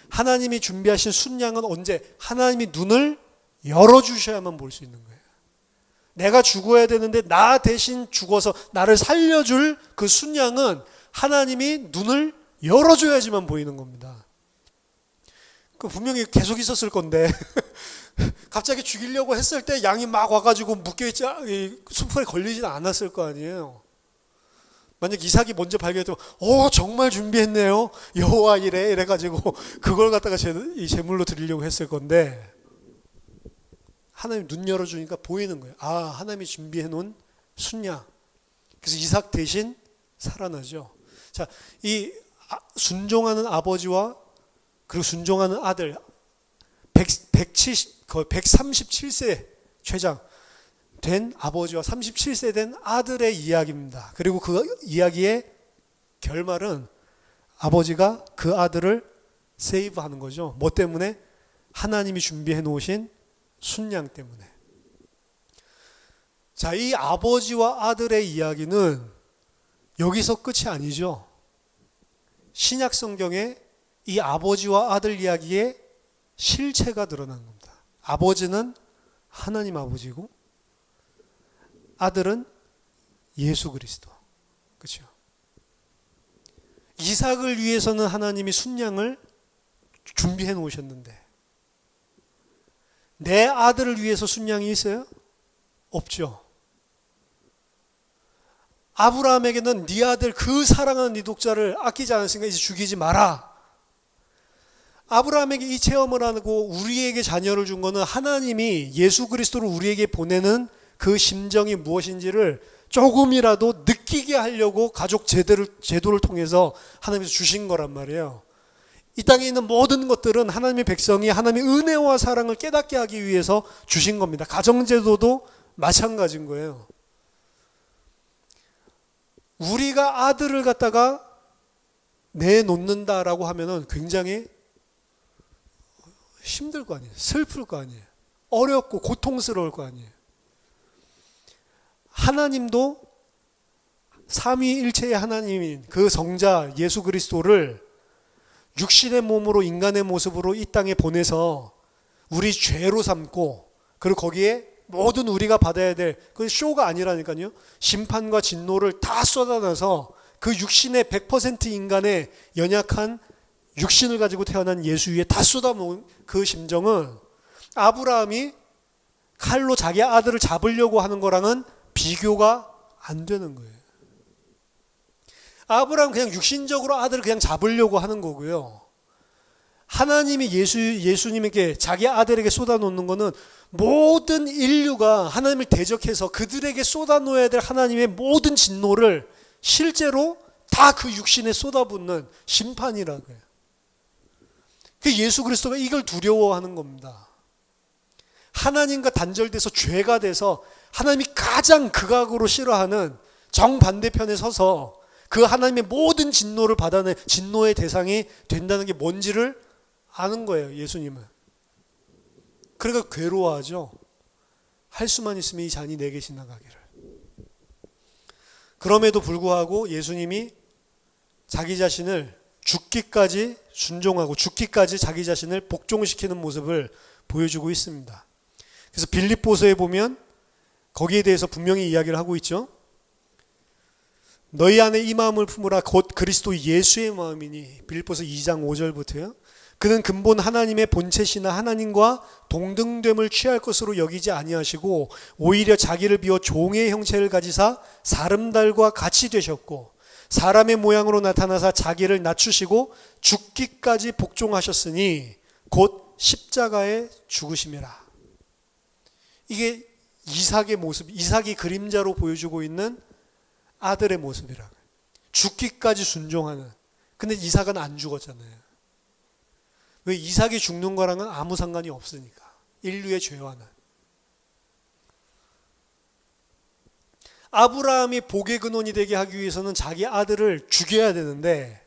[SPEAKER 1] 하나님이 준비하신 순양은 언제? 하나님이 눈을 열어주셔야만 볼 수 있는 거예요. 내가 죽어야 되는데 나 대신 죽어서 나를 살려줄 그 순양은 하나님이 눈을 열어줘야지만 보이는 겁니다. 그 분명히 계속 있었을 건데 갑자기 죽이려고 했을 때 양이 막 와가지고 묶여있지 수풀에 걸리진 않았을 거 아니에요. 만약 이삭이 먼저 발견했다면 정말 준비했네요. 여호와 이래가지고 그걸 갖다가 제물로 드리려고 했을 건데 하나님 눈 열어주니까 보이는 거예요. 하나님이 준비해놓은 순양. 그래서 이삭 대신 살아나죠. 자, 이 순종하는 아버지와 그리고 순종하는 아들 137세 최장 된 아버지와 37세 된 아들의 이야기입니다. 그리고 그 이야기의 결말은 아버지가 그 아들을 세이브하는 거죠. 뭐 때문에? 하나님이 준비해 놓으신 순양 때문에. 자, 이 아버지와 아들의 이야기는 여기서 끝이 아니죠. 신약 성경에 이 아버지와 아들 이야기의 실체가 드러난 겁니다. 아버지는 하나님 아버지고 아들은 예수 그리스도. 그렇죠? 이삭을 위해서는 하나님이 순양을 준비해 놓으셨는데 내 아들을 위해서 순양이 있어요? 없죠. 아브라함에게는 네 아들 그 사랑하는 네 독자를 아끼지 않았으니까 이제 죽이지 마라. 아브라함에게 이 체험을 하고 우리에게 자녀를 준 거는 하나님이 예수 그리스도를 우리에게 보내는 그 심정이 무엇인지를 조금이라도 느끼게 하려고 가족 제도를 통해서 하나님께서 주신 거란 말이에요. 이 땅에 있는 모든 것들은 하나님의 백성이 하나님의 은혜와 사랑을 깨닫게 하기 위해서 주신 겁니다. 가정제도도 마찬가지인 거예요. 우리가 아들을 갖다가 내놓는다라고 하면은 굉장히 힘들 거 아니에요. 슬플 거 아니에요. 어렵고 고통스러울 거 아니에요. 하나님도 삼위일체의 하나님인 그 성자 예수 그리스도를 육신의 몸으로 인간의 모습으로 이 땅에 보내서 우리 죄로 삼고 그리고 거기에 모든 우리가 받아야 될 그 쇼가 아니라니까요. 심판과 진노를 다 쏟아내서 그 육신의 100% 인간의 연약한 육신을 가지고 태어난 예수 위에 다 쏟아놓은 그 심정은 아브라함이 칼로 자기 아들을 잡으려고 하는 거랑은 비교가 안 되는 거예요. 아브라함은 그냥 육신적으로 아들을 그냥 잡으려고 하는 거고요. 하나님이 예수님에게 자기 아들에게 쏟아놓는 거는 모든 인류가 하나님을 대적해서 그들에게 쏟아놓아야 될 하나님의 모든 진노를 실제로 다 그 육신에 쏟아붓는 심판이라고요. 그 예수 그리스도가 이걸 두려워하는 겁니다. 하나님과 단절돼서 죄가 돼서 하나님이 가장 극악으로 싫어하는 정반대편에 서서 그 하나님의 모든 진노를 받아내 진노의 대상이 된다는 게 뭔지를 아는 거예요. 예수님은. 그러니까 괴로워하죠. 할 수만 있으면 이 잔이 내게 지나가기를. 그럼에도 불구하고 예수님이 자기 자신을 죽기까지 순종하고 죽기까지 자기 자신을 복종시키는 모습을 보여주고 있습니다. 그래서 빌립보서에 보면 거기에 대해서 분명히 이야기를 하고 있죠. 너희 안에 이 마음을 품으라 곧 그리스도 예수의 마음이니. 빌립보서 2장 5절부터요. 그는 근본 하나님의 본체시나 하나님과 동등됨을 취할 것으로 여기지 아니하시고 오히려 자기를 비워 종의 형체를 가지사 사람들과 같이 되셨고 사람의 모양으로 나타나사 자기를 낮추시고 죽기까지 복종하셨으니 곧 십자가에 죽으심이라. 이게 이삭의 모습, 이삭이 그림자로 보여주고 있는 아들의 모습이라. 죽기까지 순종하는. 근데 이삭은 안 죽었잖아요. 왜? 이삭이 죽는 거랑은 아무 상관이 없으니까. 인류의 죄와는. 아브라함이 복의 근원이 되게 하기 위해서는 자기 아들을 죽여야 되는데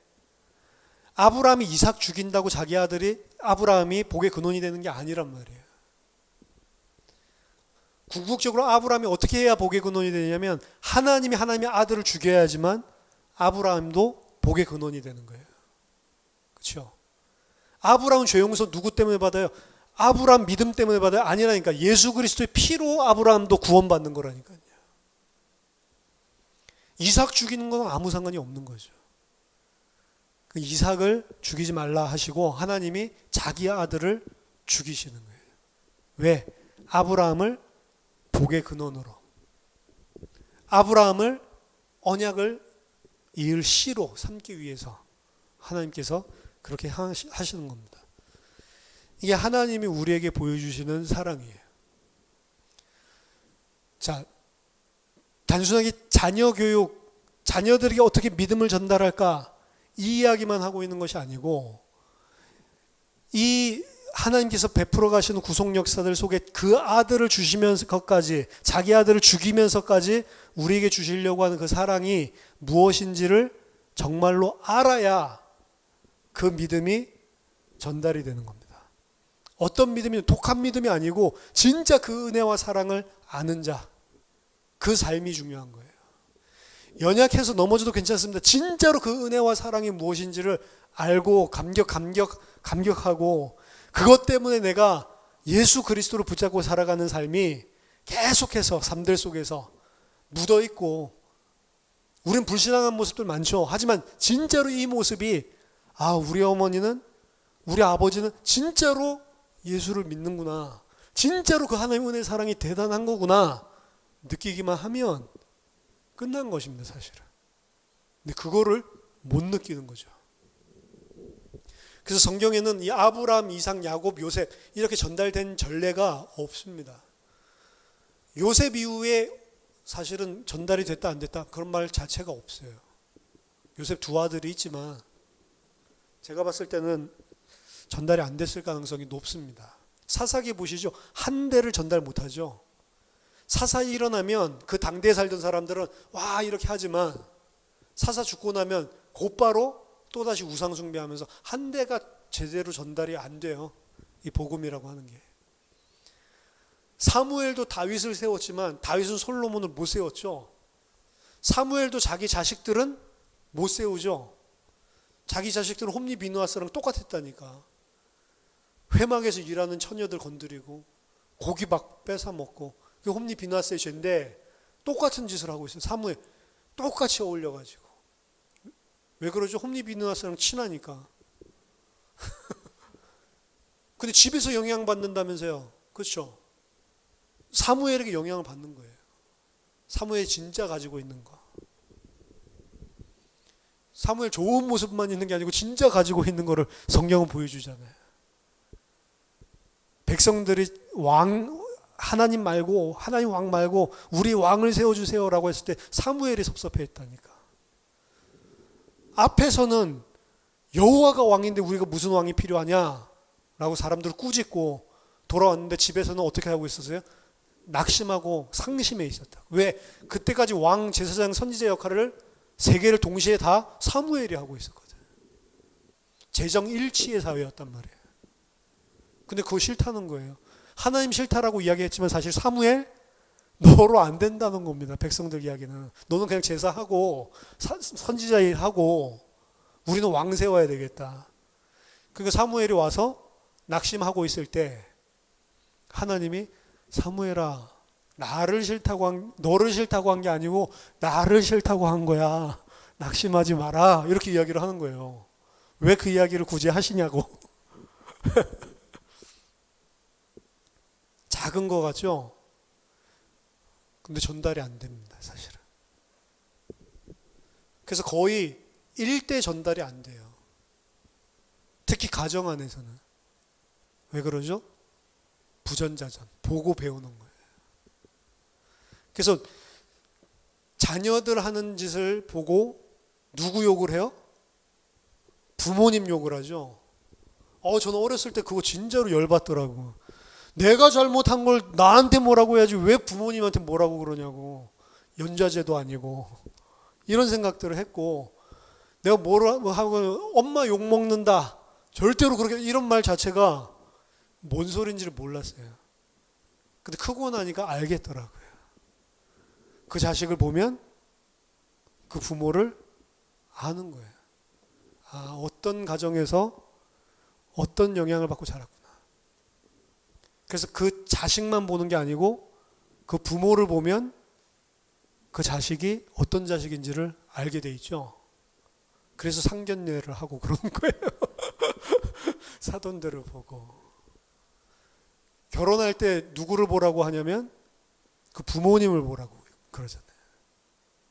[SPEAKER 1] 아브라함이 이삭 죽인다고 자기 아들이 아브라함이 복의 근원이 되는 게 아니란 말이에요. 궁극적으로 아브라함이 어떻게 해야 복의 근원이 되냐면 하나님이 하나님의 아들을 죽여야지만 아브라함도 복의 근원이 되는 거예요. 그렇죠? 아브라함은 죄 용서 누구 때문에 받아요? 아브라함 믿음 때문에 받아요? 아니라니까. 예수 그리스도의 피로 아브라함도 구원받는 거라니까요. 이삭 죽이는 건 아무 상관이 없는 거죠. 이삭을 죽이지 말라 하시고 하나님이 자기 아들을 죽이시는 거예요. 왜? 아브라함을 복의 근원으로, 아브라함을 언약을 이을 씨로 삼기 위해서 하나님께서 그렇게 하시는 겁니다. 이게 하나님이 우리에게 보여주시는 사랑이에요. 자, 단순하게 자녀 교육, 자녀들에게 어떻게 믿음을 전달할까 이 이야기만 하고 있는 것이 아니고 이 하나님께서 베풀어 가시는 구속 역사들 속에 그 아들을 주시면서까지 자기 아들을 죽이면서까지 우리에게 주시려고 하는 그 사랑이 무엇인지를 정말로 알아야 그 믿음이 전달이 되는 겁니다. 어떤 믿음이 독한 믿음이 아니고 진짜 그 은혜와 사랑을 아는 자, 그 삶이 중요한 거예요. 연약해서 넘어져도 괜찮습니다. 진짜로 그 은혜와 사랑이 무엇인지를 알고 감격하고 그것 때문에 내가 예수 그리스도를 붙잡고 살아가는 삶이 계속해서 삶들 속에서 묻어있고, 우린 불신앙한 모습들 많죠. 하지만 진짜로 이 모습이, 우리 어머니는, 우리 아버지는 진짜로 예수를 믿는구나, 진짜로 그 하나님의 은혜 사랑이 대단한 거구나 느끼기만 하면 끝난 것입니다, 사실은. 근데 그거를 못 느끼는 거죠. 그래서 성경에는 이 아브라함, 이삭, 야곱, 요셉 이렇게 전달된 전례가 없습니다. 요셉 이후에 사실은 전달이 됐다 안 됐다 그런 말 자체가 없어요. 요셉 두 아들이 있지만 제가 봤을 때는 전달이 안 됐을 가능성이 높습니다. 사사기 보시죠. 한 대를 전달 못하죠. 사사 일어나면 그 당대에 살던 사람들은 와 이렇게 하지만 사사 죽고 나면 곧바로 또다시 우상 숭배하면서 한 대가 제대로 전달이 안 돼요. 이 복음이라고 하는 게. 사무엘도 다윗을 세웠지만 다윗은 솔로몬을 못 세웠죠. 사무엘도 자기 자식들은 못 세우죠. 자기 자식들은 홈리 비누아스랑 똑같았다니까. 회막에서 일하는 처녀들 건드리고 고기 막 뺏어 먹고, 그게 홈리 비누아스의 죄인데 똑같은 짓을 하고 있어요. 사무엘 똑같이 어울려가지고. 왜 그러죠? 홈리 비누아스랑 친하니까. 근데 집에서 영향받는다면서요. 그렇죠? 사무엘에게 영향을 받는 거예요. 사무엘이 진짜 가지고 있는 거. 사무엘 좋은 모습만 있는 게 아니고 진짜 가지고 있는 거를 성경은 보여주잖아요. 백성들이 하나님 왕 말고 우리 왕을 세워주세요라고 했을 때 사무엘이 섭섭해했다니까. 앞에서는 여호와가 왕인데 우리가 무슨 왕이 필요하냐라고 사람들을 꾸짖고 돌아왔는데 집에서는 어떻게 하고 있었어요? 낙심하고 상심해 있었다. 왜? 그때까지 왕, 제사장, 선지자 역할을 세 개를 동시에 다 사무엘이 하고 있었거든. 재정일치의 사회였단 말이에요. 근데 그거 싫다는 거예요. 하나님 싫다라고 이야기했지만 사실 사무엘 너로 안 된다는 겁니다. 백성들 이야기는. 너는 그냥 제사하고 선지자 일하고 우리는 왕 세워야 되겠다. 그러니까 사무엘이 와서 낙심하고 있을 때 하나님이 사무엘아, 너를 싫다고 한 게 아니고 나를 싫다고 한 거야. 낙심하지 마라. 이렇게 이야기를 하는 거예요. 왜 그 이야기를 굳이 하시냐고. 작은 거 같죠? 근데 전달이 안 됩니다, 사실은. 그래서 거의 1대 전달이 안 돼요. 특히 가정 안에서는. 왜 그러죠? 부전자전, 보고 배우는 거예요. 그래서 자녀들 하는 짓을 보고 누구 욕을 해요? 부모님 욕을 하죠. 저는 어렸을 때 그거 진짜로 열받더라고. 내가 잘못한 걸 나한테 뭐라고 해야지 왜 부모님한테 뭐라고 그러냐고. 연좌제도 아니고. 이런 생각들을 했고, 내가 뭐라고 하고 엄마 욕 먹는다. 절대로 그렇게, 이런 말 자체가 뭔 소린지를 몰랐어요. 근데 크고 나니까 알겠더라고요. 그 자식을 보면 그 부모를 아는 거예요. 어떤 가정에서 어떤 영향을 받고 자랐구나. 그래서 그 자식만 보는 게 아니고 그 부모를 보면 그 자식이 어떤 자식인지를 알게 돼 있죠. 그래서 상견례를 하고 그런 거예요. 사돈들을 보고. 결혼할 때 누구를 보라고 하냐면 그 부모님을 보라고 그러잖아요.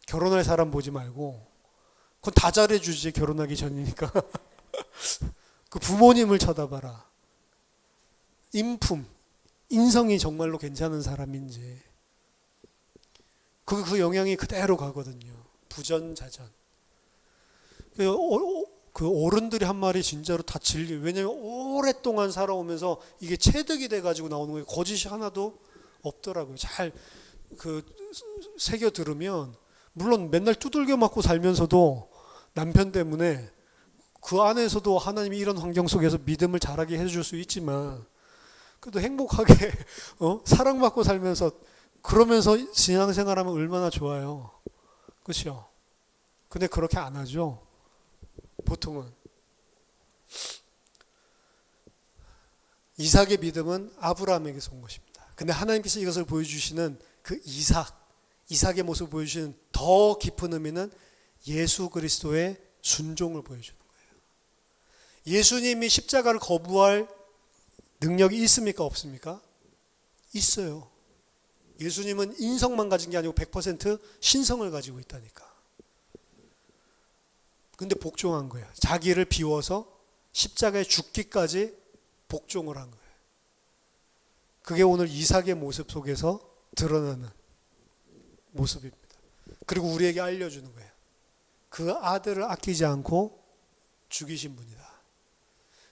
[SPEAKER 1] 결혼할 사람 보지 말고, 그건 다 잘해주지 결혼하기 전이니까. 그 부모님을 쳐다봐라. 인품, 인성이 정말로 괜찮은 사람인지. 그 영향이 그대로 가거든요. 부전자전. 그 어른들이 한 말이 진짜로 다 진리. 왜냐면 오랫동안 살아오면서 이게 체득이 돼가지고 나오는 거예요. 거짓이 하나도 없더라고요. 잘 새겨 들으면, 물론 맨날 두들겨 맞고 살면서도 남편 때문에 그 안에서도 하나님이 이런 환경 속에서 믿음을 자라게 해줄 수 있지만 그래도 행복하게 사랑받고 살면서 그러면서 신앙생활하면 얼마나 좋아요. 그렇죠? 근데 그렇게 안 하죠. 보통은. 이삭의 믿음은 아브라함에게서 온 것입니다. 근데 하나님께서 이것을 보여주시는 그 이삭의 모습을 보여주시는 더 깊은 의미는 예수 그리스도의 순종을 보여주는 거예요. 예수님이 십자가를 거부할 능력이 있습니까? 없습니까? 있어요. 예수님은 인성만 가진 게 아니고 100% 신성을 가지고 있다니까. 근데 복종한 거예요. 자기를 비워서 십자가에 죽기까지 복종을 한 거예요. 그게 오늘 이삭의 모습 속에서 드러나는 모습입니다. 그리고 우리에게 알려주는 거예요. 그 아들을 아끼지 않고 죽이신 분이다.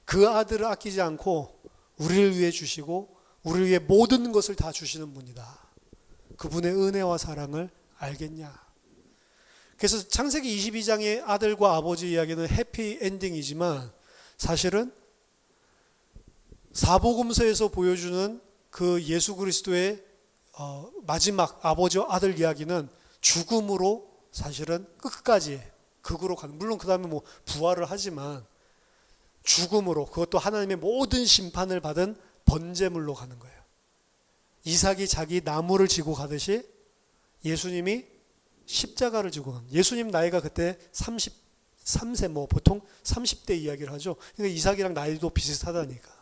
[SPEAKER 1] 그 아들을 아끼지 않고 우리를 위해 주시고 우리를 위해 모든 것을 다 주시는 분이다. 그분의 은혜와 사랑을 알겠냐. 그래서 창세기 22장의 아들과 아버지 이야기는 해피 엔딩이지만 사실은 사복음서에서 보여주는 그 예수 그리스도의 마지막 아버지와 아들 이야기는 죽음으로 사실은 끝까지 극으로 가는, 물론 그 다음에 뭐 부활을 하지만 죽음으로, 그것도 하나님의 모든 심판을 받은 번제물로 가는 거예요. 이삭이 자기 나무를 지고 가듯이 예수님이 십자가를 지고 간, 예수님 나이가 그때 33세, 뭐 보통 30대 이야기를 하죠. 그러니까 이삭이랑 나이도 비슷하다니까.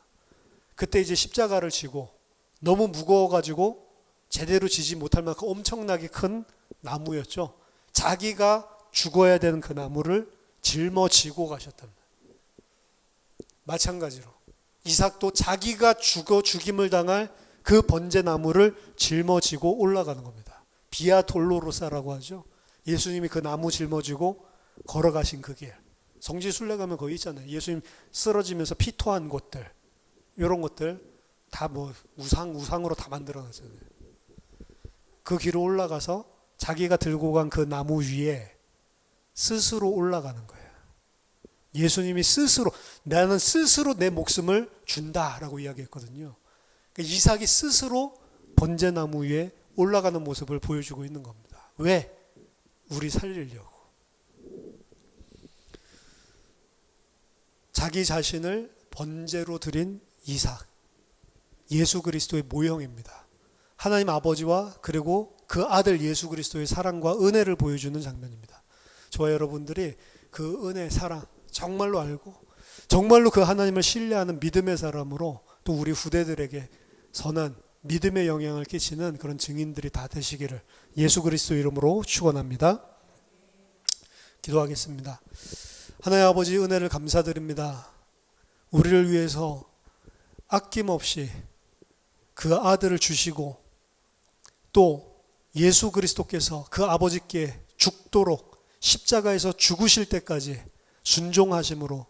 [SPEAKER 1] 그때 이제 십자가를 지고 너무 무거워가지고 제대로 지지 못할 만큼 엄청나게 큰 나무였죠. 자기가 죽어야 되는 그 나무를 짊어지고 가셨단 말이에요. 마찬가지로 이삭도 자기가 죽임을 당할 그 번제 나무를 짊어지고 올라가는 겁니다. 비아 돌로로사라고 하죠. 예수님이 그 나무 짊어지고 걸어가신 그 길. 성지순례 가면 거기 있잖아요. 예수님 쓰러지면서 피토한 곳들, 이런 것들 다 뭐 우상으로 다 만들어놨잖아요. 그 길을 올라가서 자기가 들고 간 그 나무 위에 스스로 올라가는 거예요. 예수님이 스스로, 나는 스스로 내 목숨을 준다라고 이야기했거든요. 그러니까 이삭이 스스로 번제나무 위에 올라가는 모습을 보여주고 있는 겁니다. 왜? 우리 살리려고. 자기 자신을 번제로 드린 이삭, 예수 그리스도의 모형입니다. 하나님 아버지와 그리고 그 아들 예수 그리스도의 사랑과 은혜를 보여주는 장면입니다. 저와 여러분들이 그 은혜, 사랑 정말로 알고 정말로 그 하나님을 신뢰하는 믿음의 사람으로 또 우리 후대들에게 선한 믿음의 영향을 끼치는 그런 증인들이 다 되시기를 예수 그리스도 이름으로 축원합니다. 기도하겠습니다. 하나님 아버지, 은혜를 감사드립니다. 우리를 위해서 아낌없이 그 아들을 주시고 또 예수 그리스도께서 그 아버지께 죽도록 십자가에서 죽으실 때까지 순종하심으로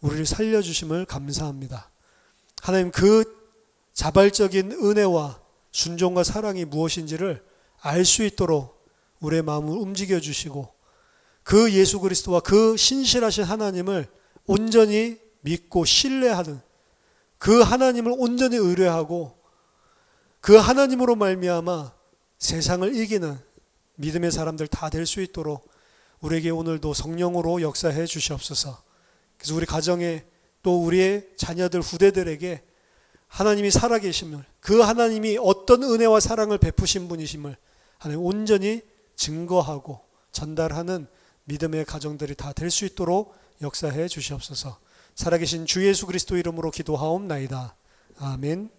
[SPEAKER 1] 우리를 살려주심을 감사합니다. 하나님, 그 자발적인 은혜와 순종과 사랑이 무엇인지를 알 수 있도록 우리의 마음을 움직여 주시고 그 예수 그리스도와 그 신실하신 하나님을 온전히 믿고 신뢰하는, 그 하나님을 온전히 의뢰하고 그 하나님으로 말미암아 세상을 이기는 믿음의 사람들 다 될 수 있도록 우리에게 오늘도 성령으로 역사해 주시옵소서. 그래서 우리 가정에 또 우리의 자녀들, 후대들에게 하나님이 살아계심을, 그 하나님이 어떤 은혜와 사랑을 베푸신 분이심을 하나님 온전히 증거하고 전달하는 믿음의 가정들이 다 될 수 있도록 역사해 주시옵소서. 살아계신 주 예수 그리스도 이름으로 기도하옵나이다. 아멘.